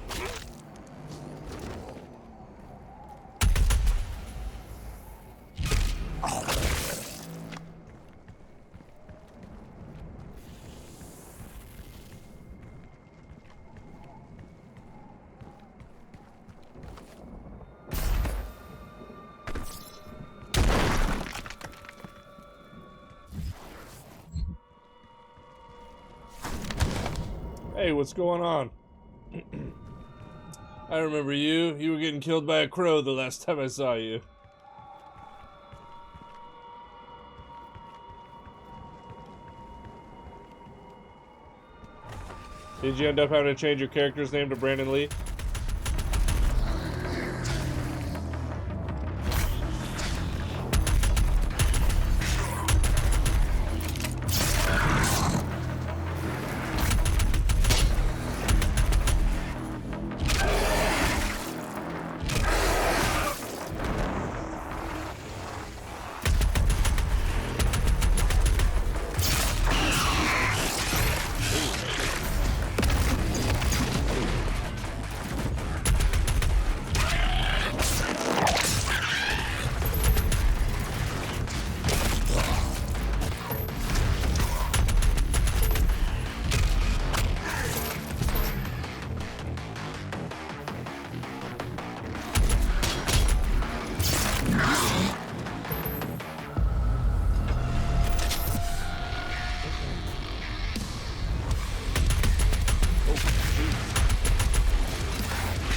Hey, what's going on? I remember you. You were getting killed by a crow the last time I saw you. Did you end up having to change your character's name to Brandon Lee?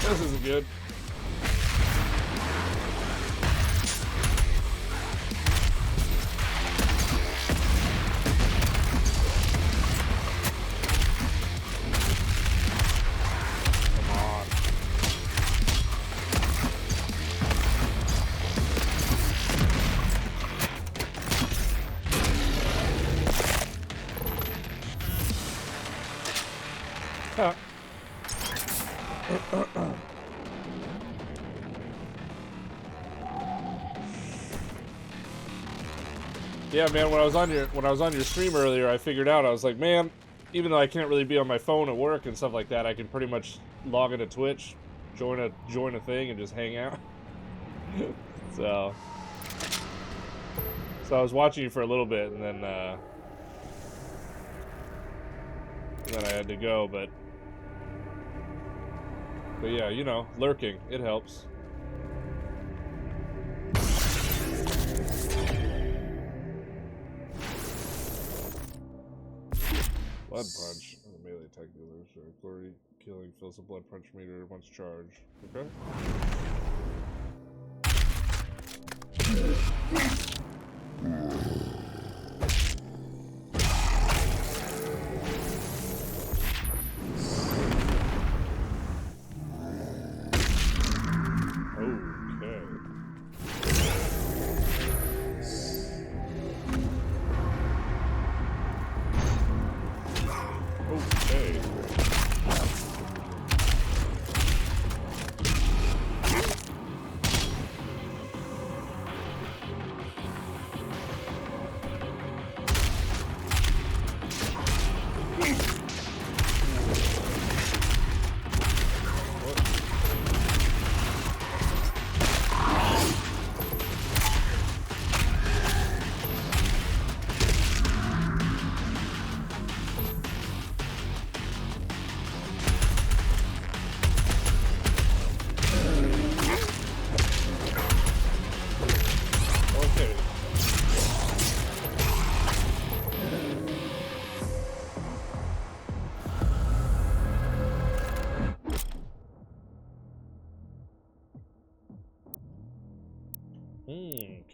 This isn't good. Come on. Yeah, man, when I was on your stream earlier, I figured out, I was like, man, even though I can't really be on my phone at work and stuff like that, I can pretty much log into Twitch, join a thing, and just hang out. So I was watching you for a little bit, and then I had to go, but yeah, you know, lurking, it helps. Blood punch. Oh, melee attack dealers. Glory killing fills the blood punch meter once charged. Okay.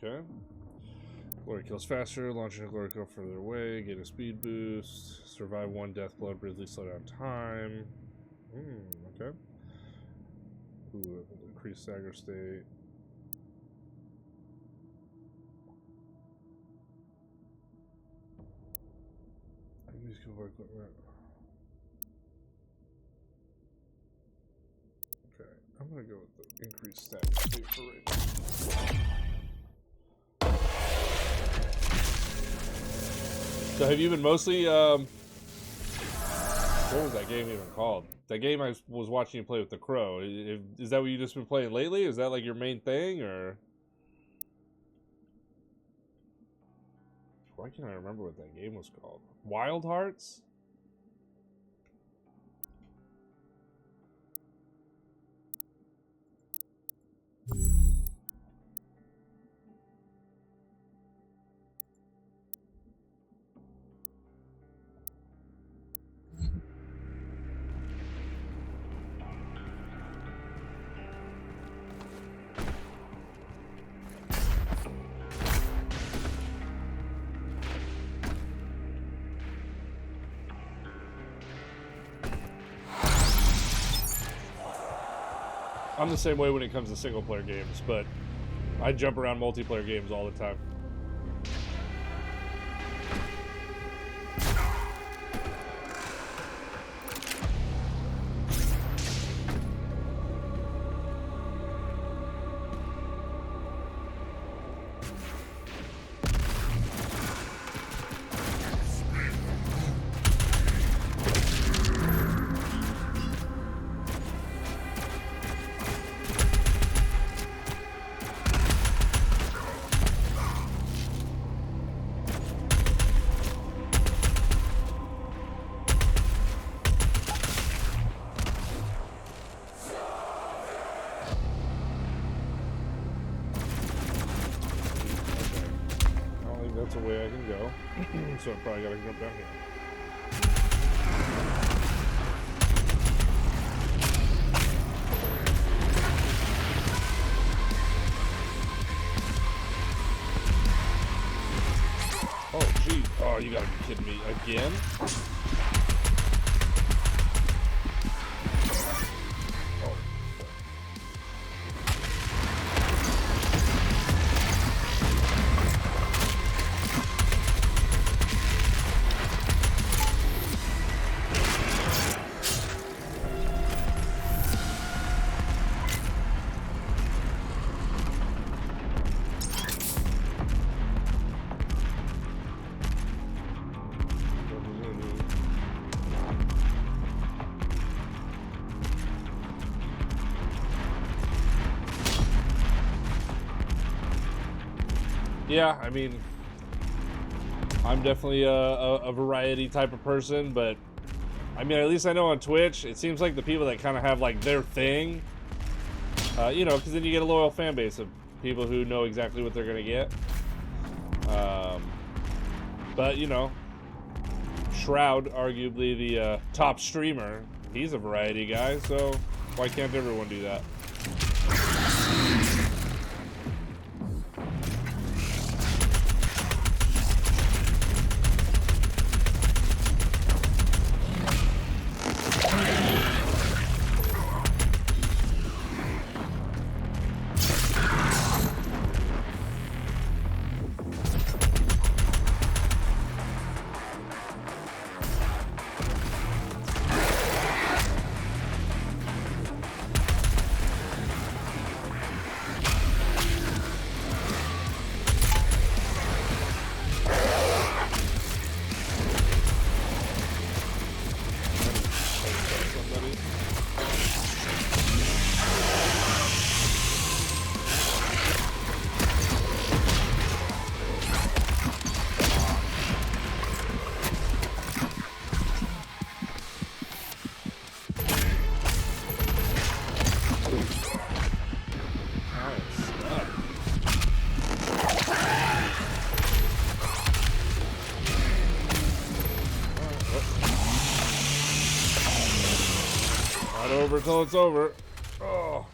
Okay. Glory kills faster, launching a glory kill further away, get a speed boost, survive one death blow, briefly slow down time. Okay. Ooh, increased stagger state. Use glory equipment. Okay, I'm gonna go with the increased stagger state for right now. So have you been mostly, what was that game even called? That game I was watching you play with the crow. Is that what you just been playing lately? Is that like your main thing, or? Why can't I remember what that game was called? Wild Hearts? I'm the same way when it comes to single player games, but I jump around multiplayer games all the time. That's a way I can go. So I probably gotta jump down here. Oh, geez. Oh, you gotta be kidding me. Again? Yeah, I mean, I'm definitely a variety type of person, but I mean, at least I know on Twitch, it seems like the people that kind of have like their thing, you know, because then you get a loyal fan base of people who know exactly what they're gonna get. But you know, Shroud, arguably the top streamer, he's a variety guy, so why can't everyone do that? Over until it's over. Oh.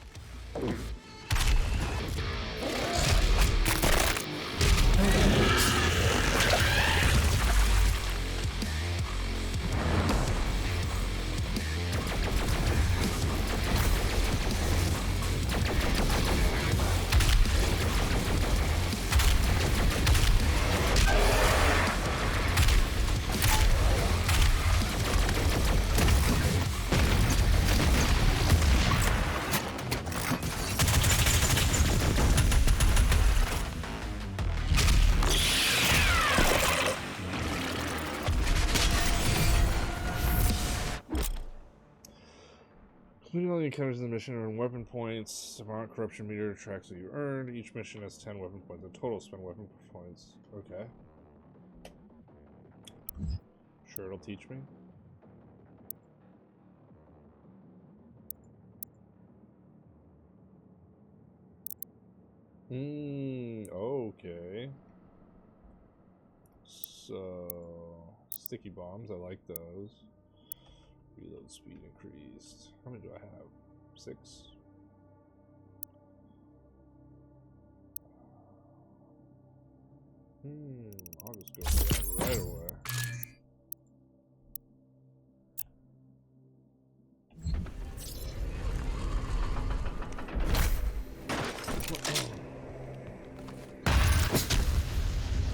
Completing all the encounters in the mission earn weapon points. Demonic corruption meter tracks what you earned. Each mission has 10 weapon points. In total, spend weapon points. Okay. Sure, it'll teach me. Okay. So, sticky bombs, I like those. Reload speed increased. How many do I have? 6? I'll just go for that right away.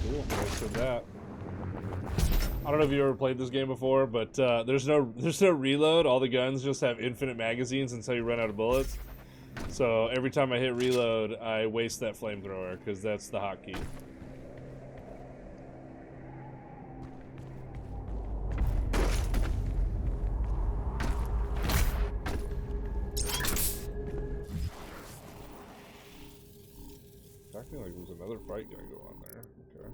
Cool, I said that. I don't know if you ever played this game before, but there's no reload. All the guns just have infinite magazines until you run out of bullets. So every time I hit reload, I waste that flamethrower because that's the hotkey. Acting like there's another fight gonna go on there. Okay.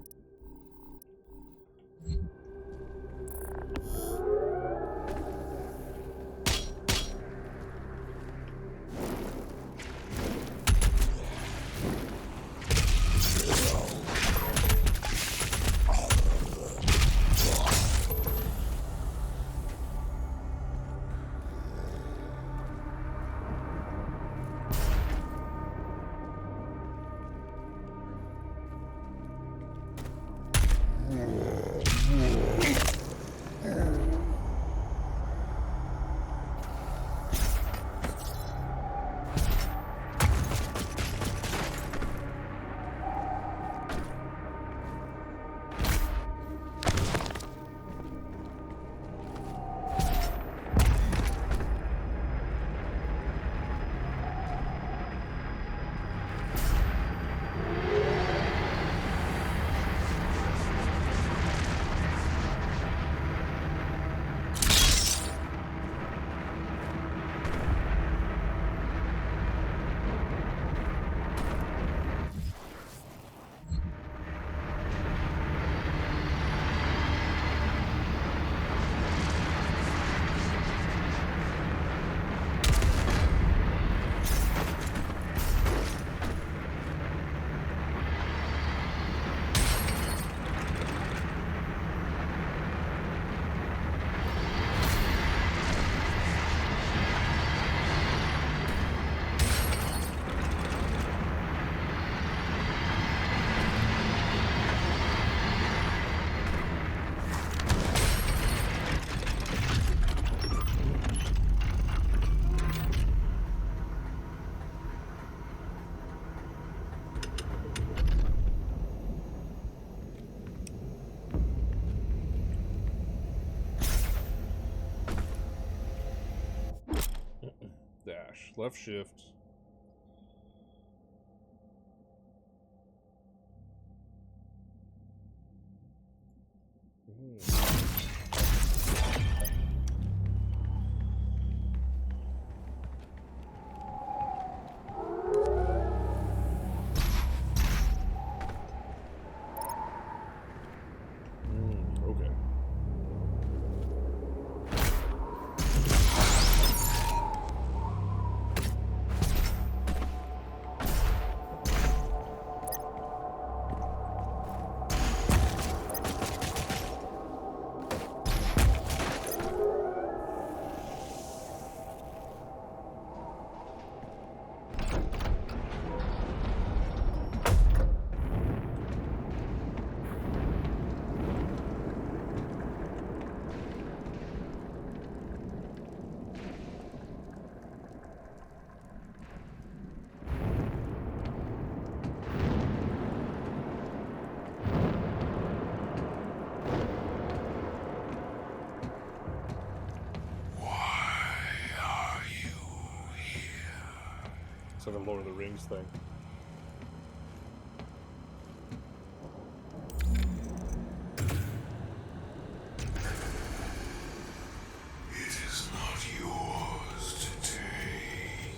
left shift. Okay. It's like a Lord of the Rings thing. It is not yours to take.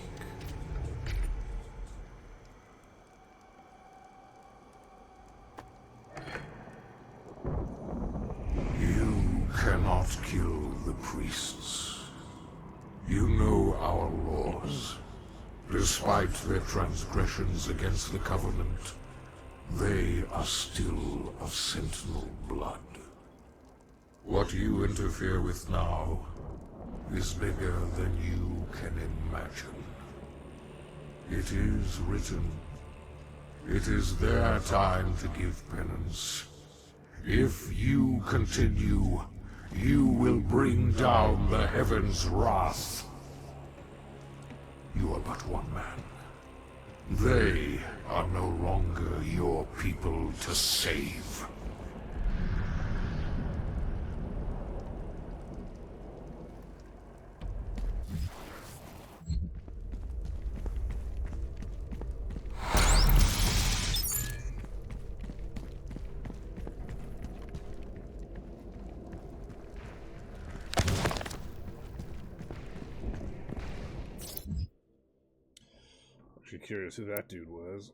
You cannot kill the priests. You know our laws. Despite their transgressions against the Covenant, they are still of Sentinel blood. What you interfere with now is bigger than you can imagine. It is written. It is their time to give penance. If you continue, you will bring down the heavens' wrath. You are but one man. They are no longer your people to save. Actually curious who that dude was.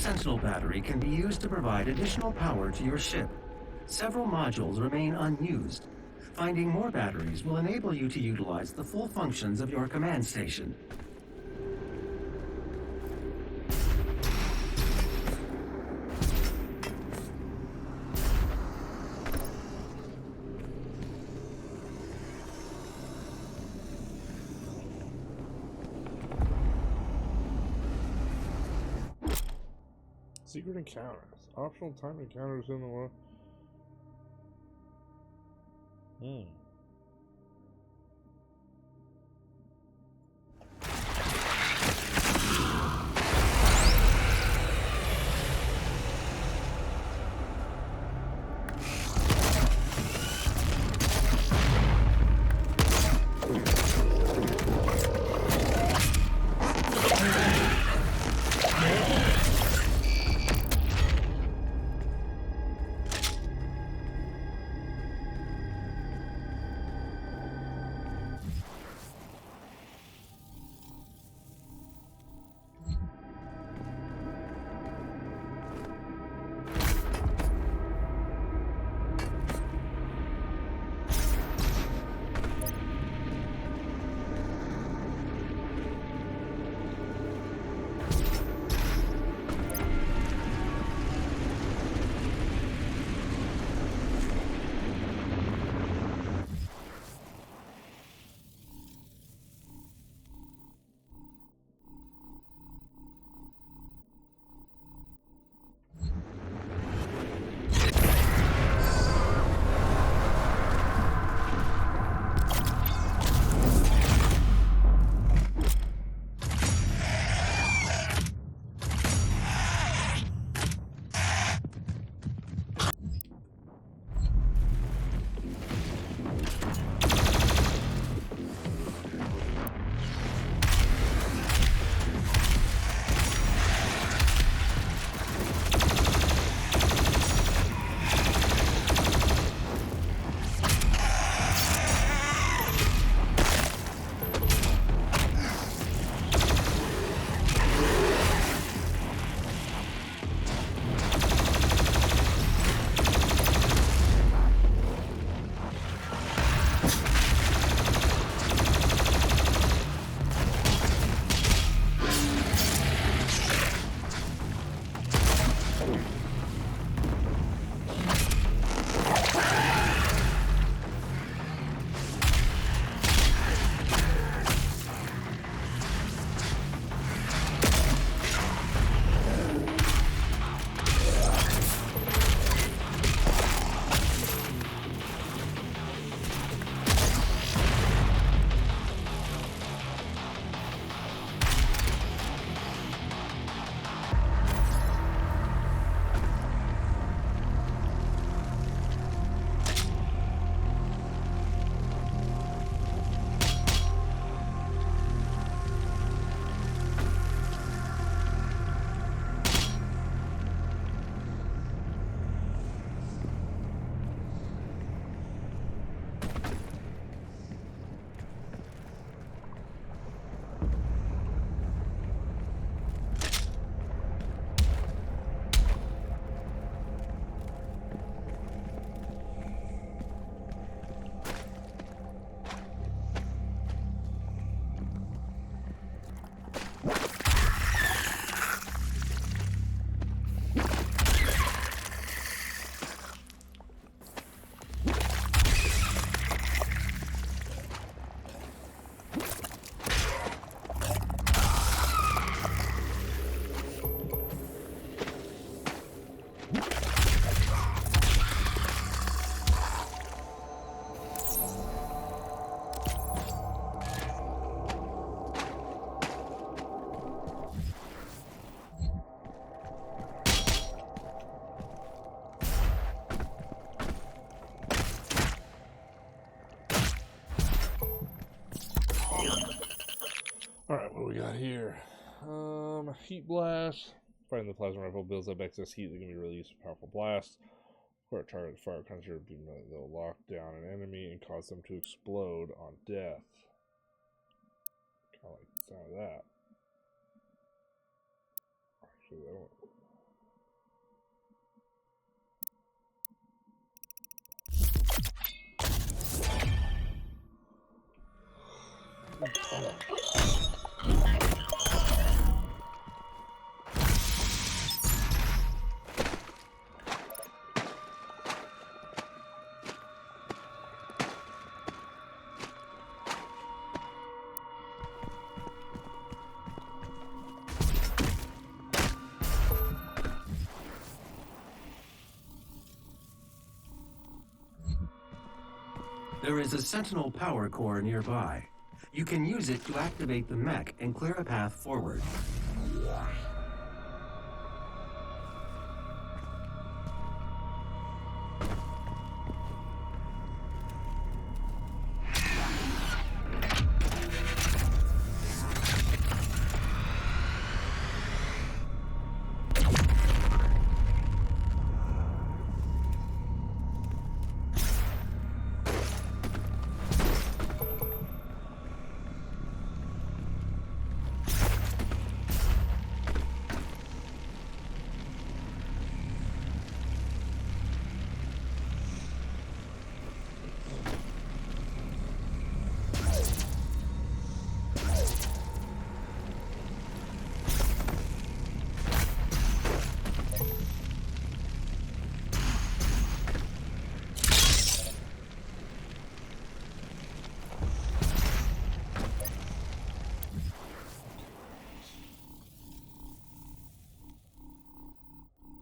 Sentinel battery can be used to provide additional power to your ship. Several modules remain unused. Finding more batteries will enable you to utilize the full functions of your command station. Secret encounters. Optional time encounters in the world. Alright, what do we got here? Heat blast. Firing the plasma rifle builds up excess heat that can be released with powerful blast. Where a target fire concentrated beam they'll lock down an enemy and cause them to explode on death. Kinda like the sound of that. Actually, I don't. There is a Sentinel power core nearby. You can use it to activate the mech and clear a path forward.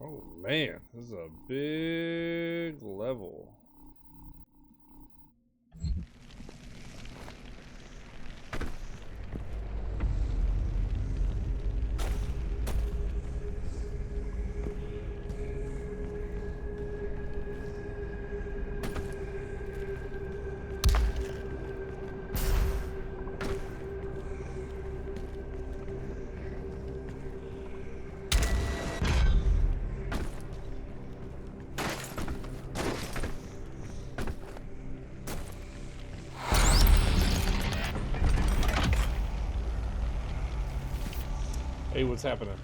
Oh man, this is a big level. Hey, what's happening?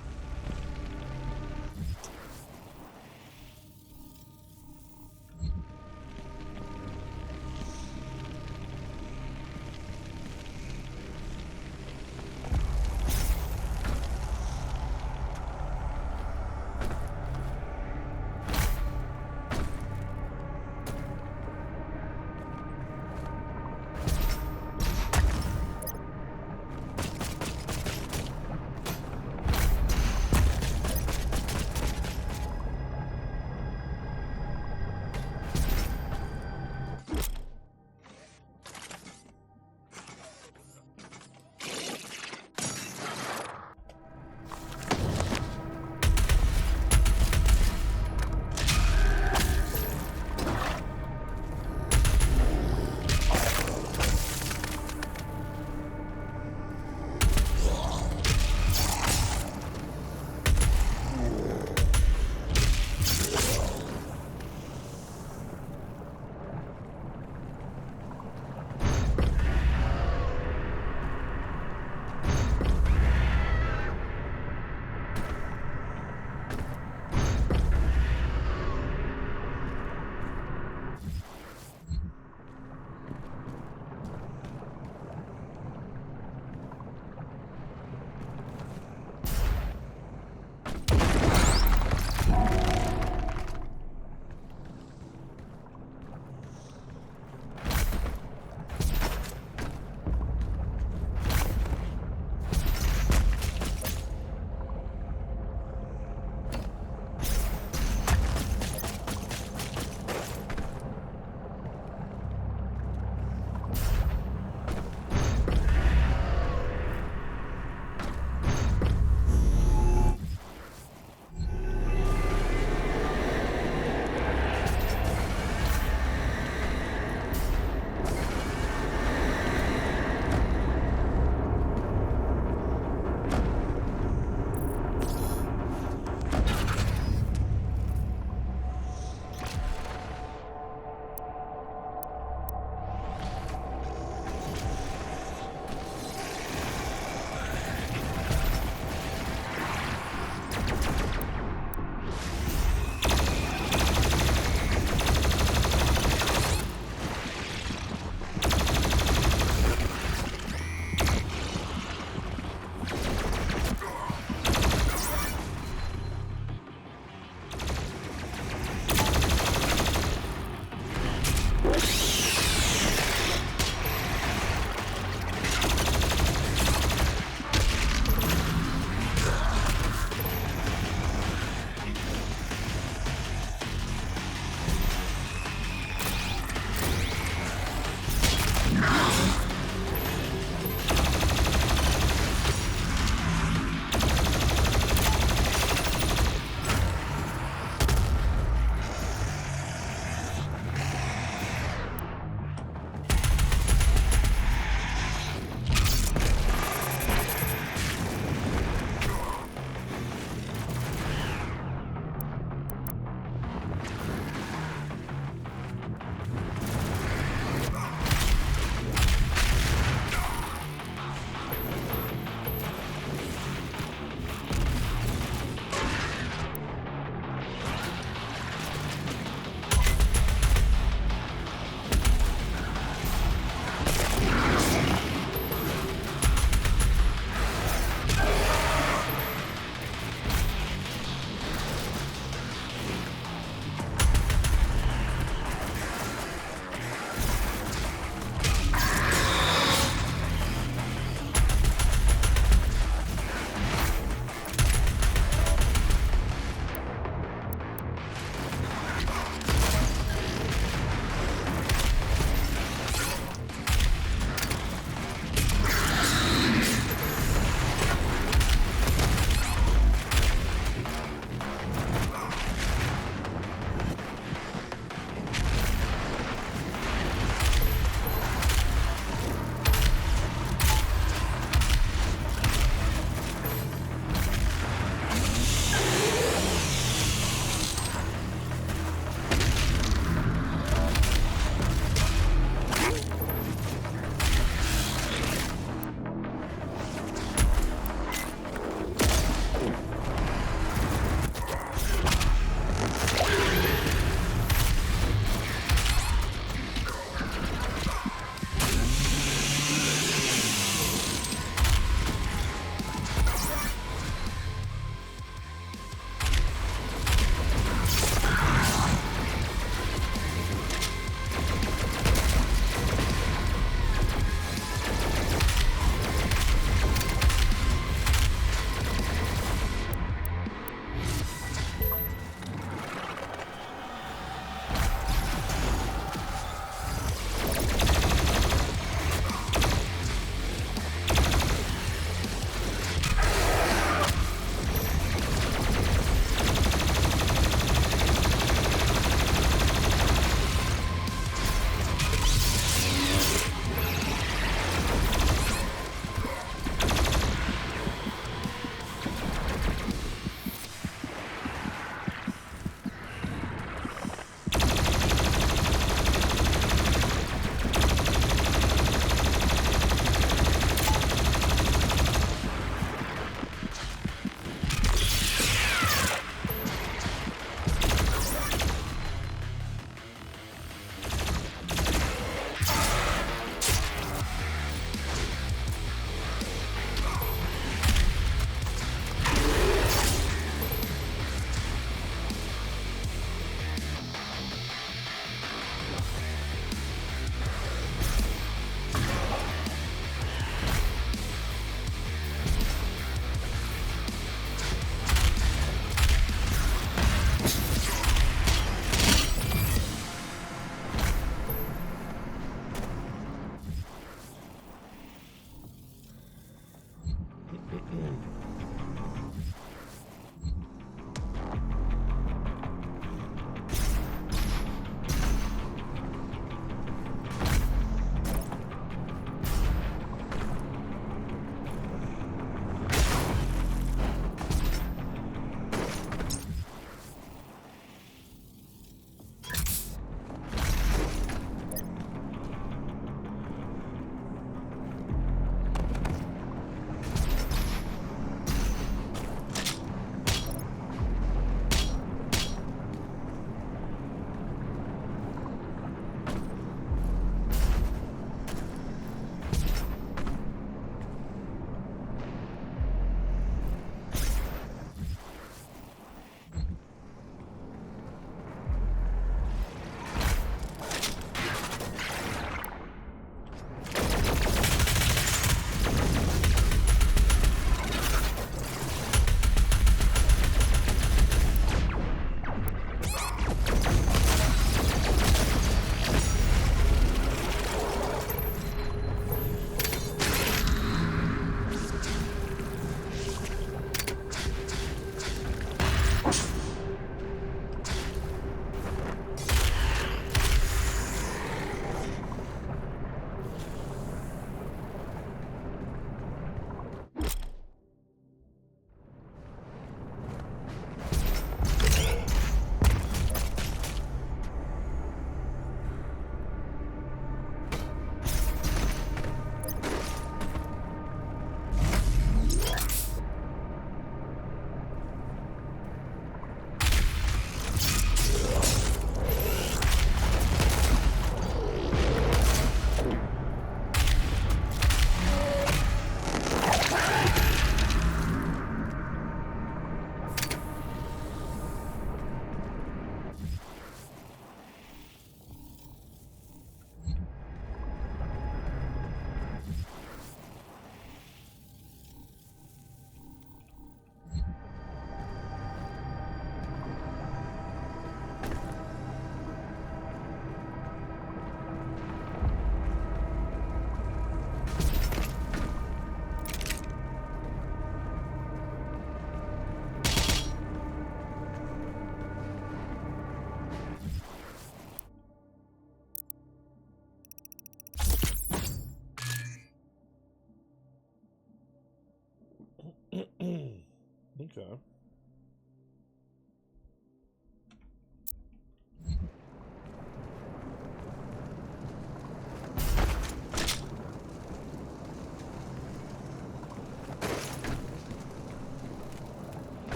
Okay.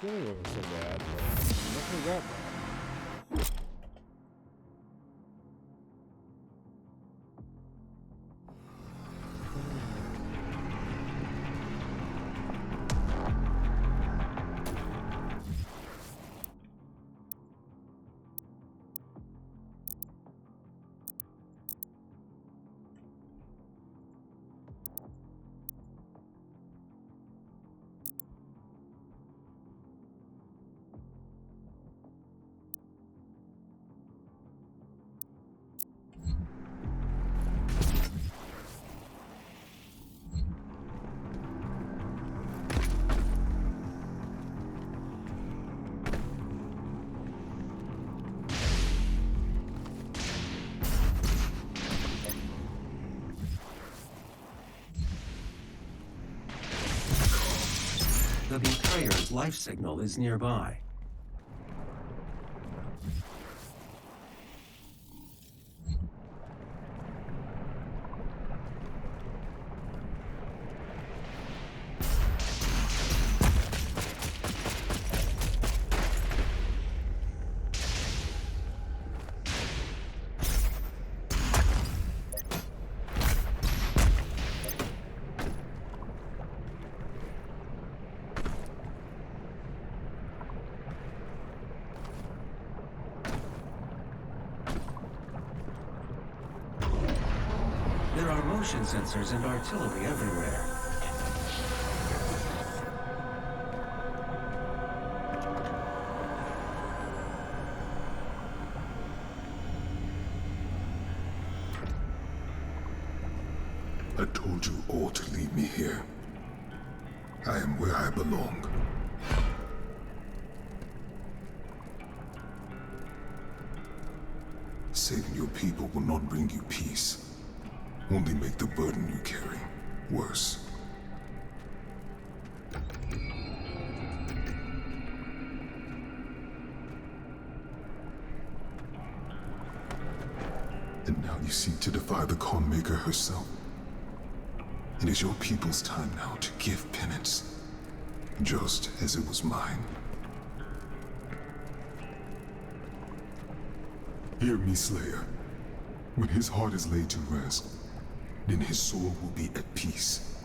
feeling wasn't so bad, but definitely got that. The betrayer's life signal is nearby. There are motion sensors and artillery everywhere. I told you all to leave me here. I am where I belong. Saving your people will not bring you peace. Only make the burden you carry worse. And now you seek to defy the Khan Maker herself. It is your people's time now to give penance, just as it was mine. Hear me, Slayer. When his heart is laid to rest, then his soul will be at peace.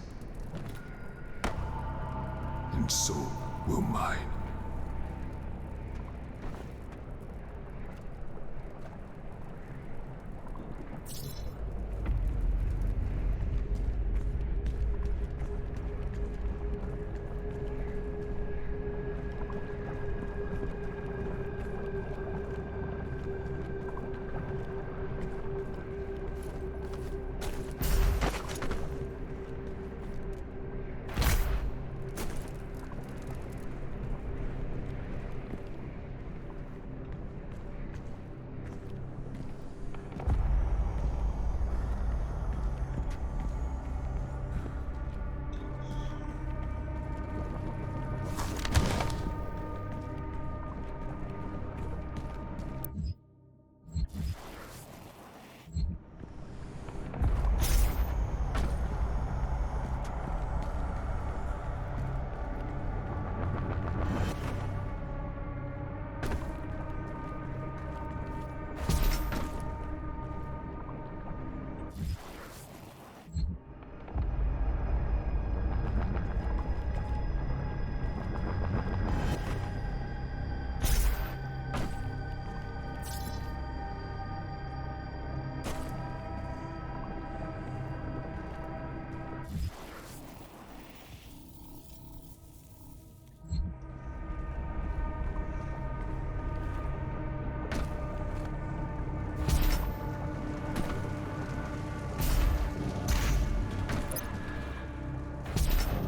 And so will mine.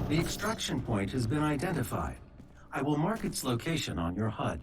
The extraction point has been identified. I will mark its location on your HUD.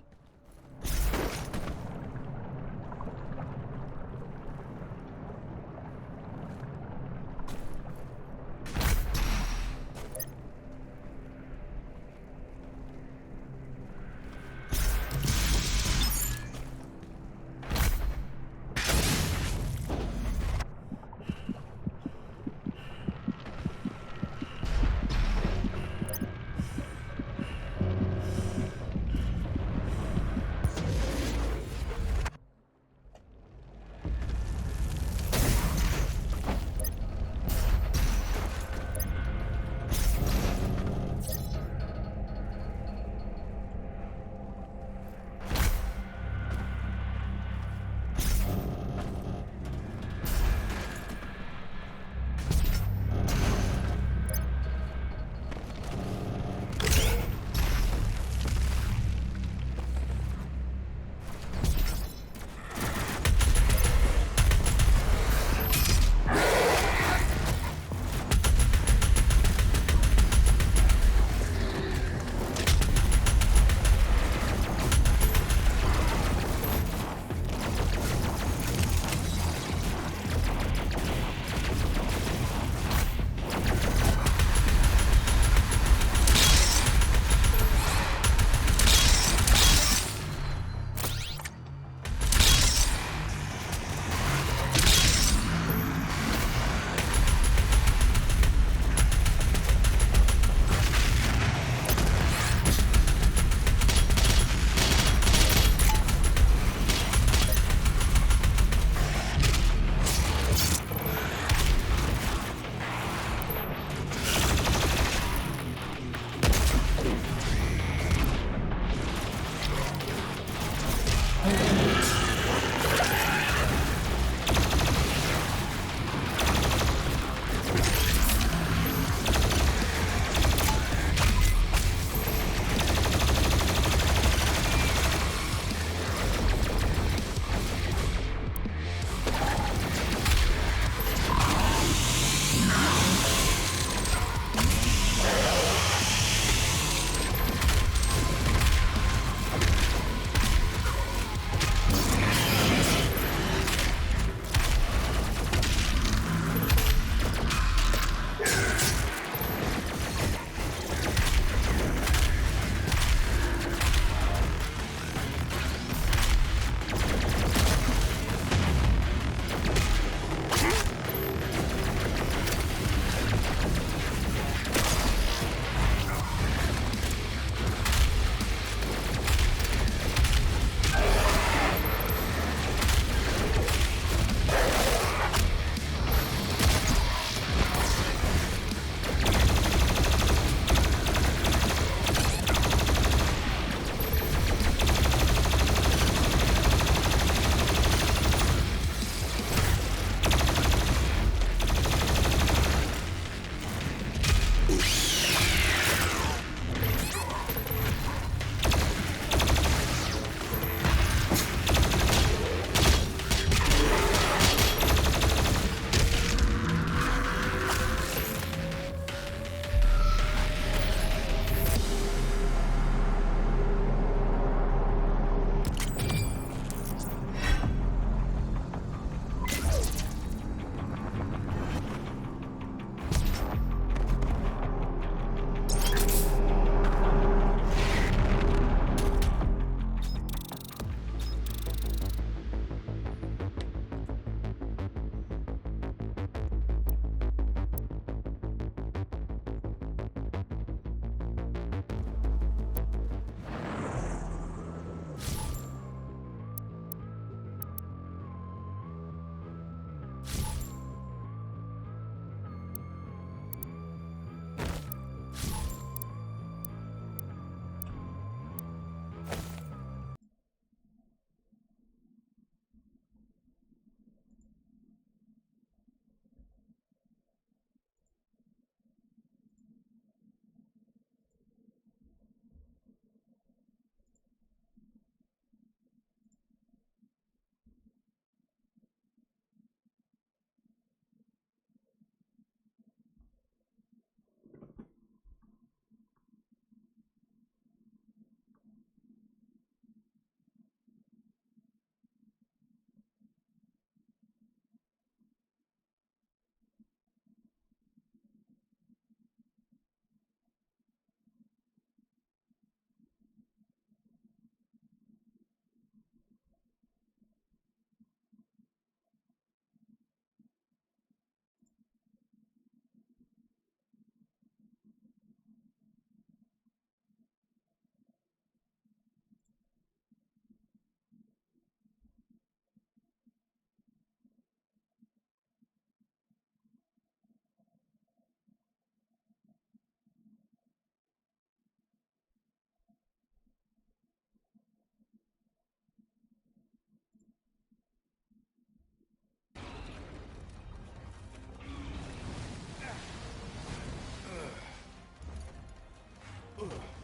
Ugh.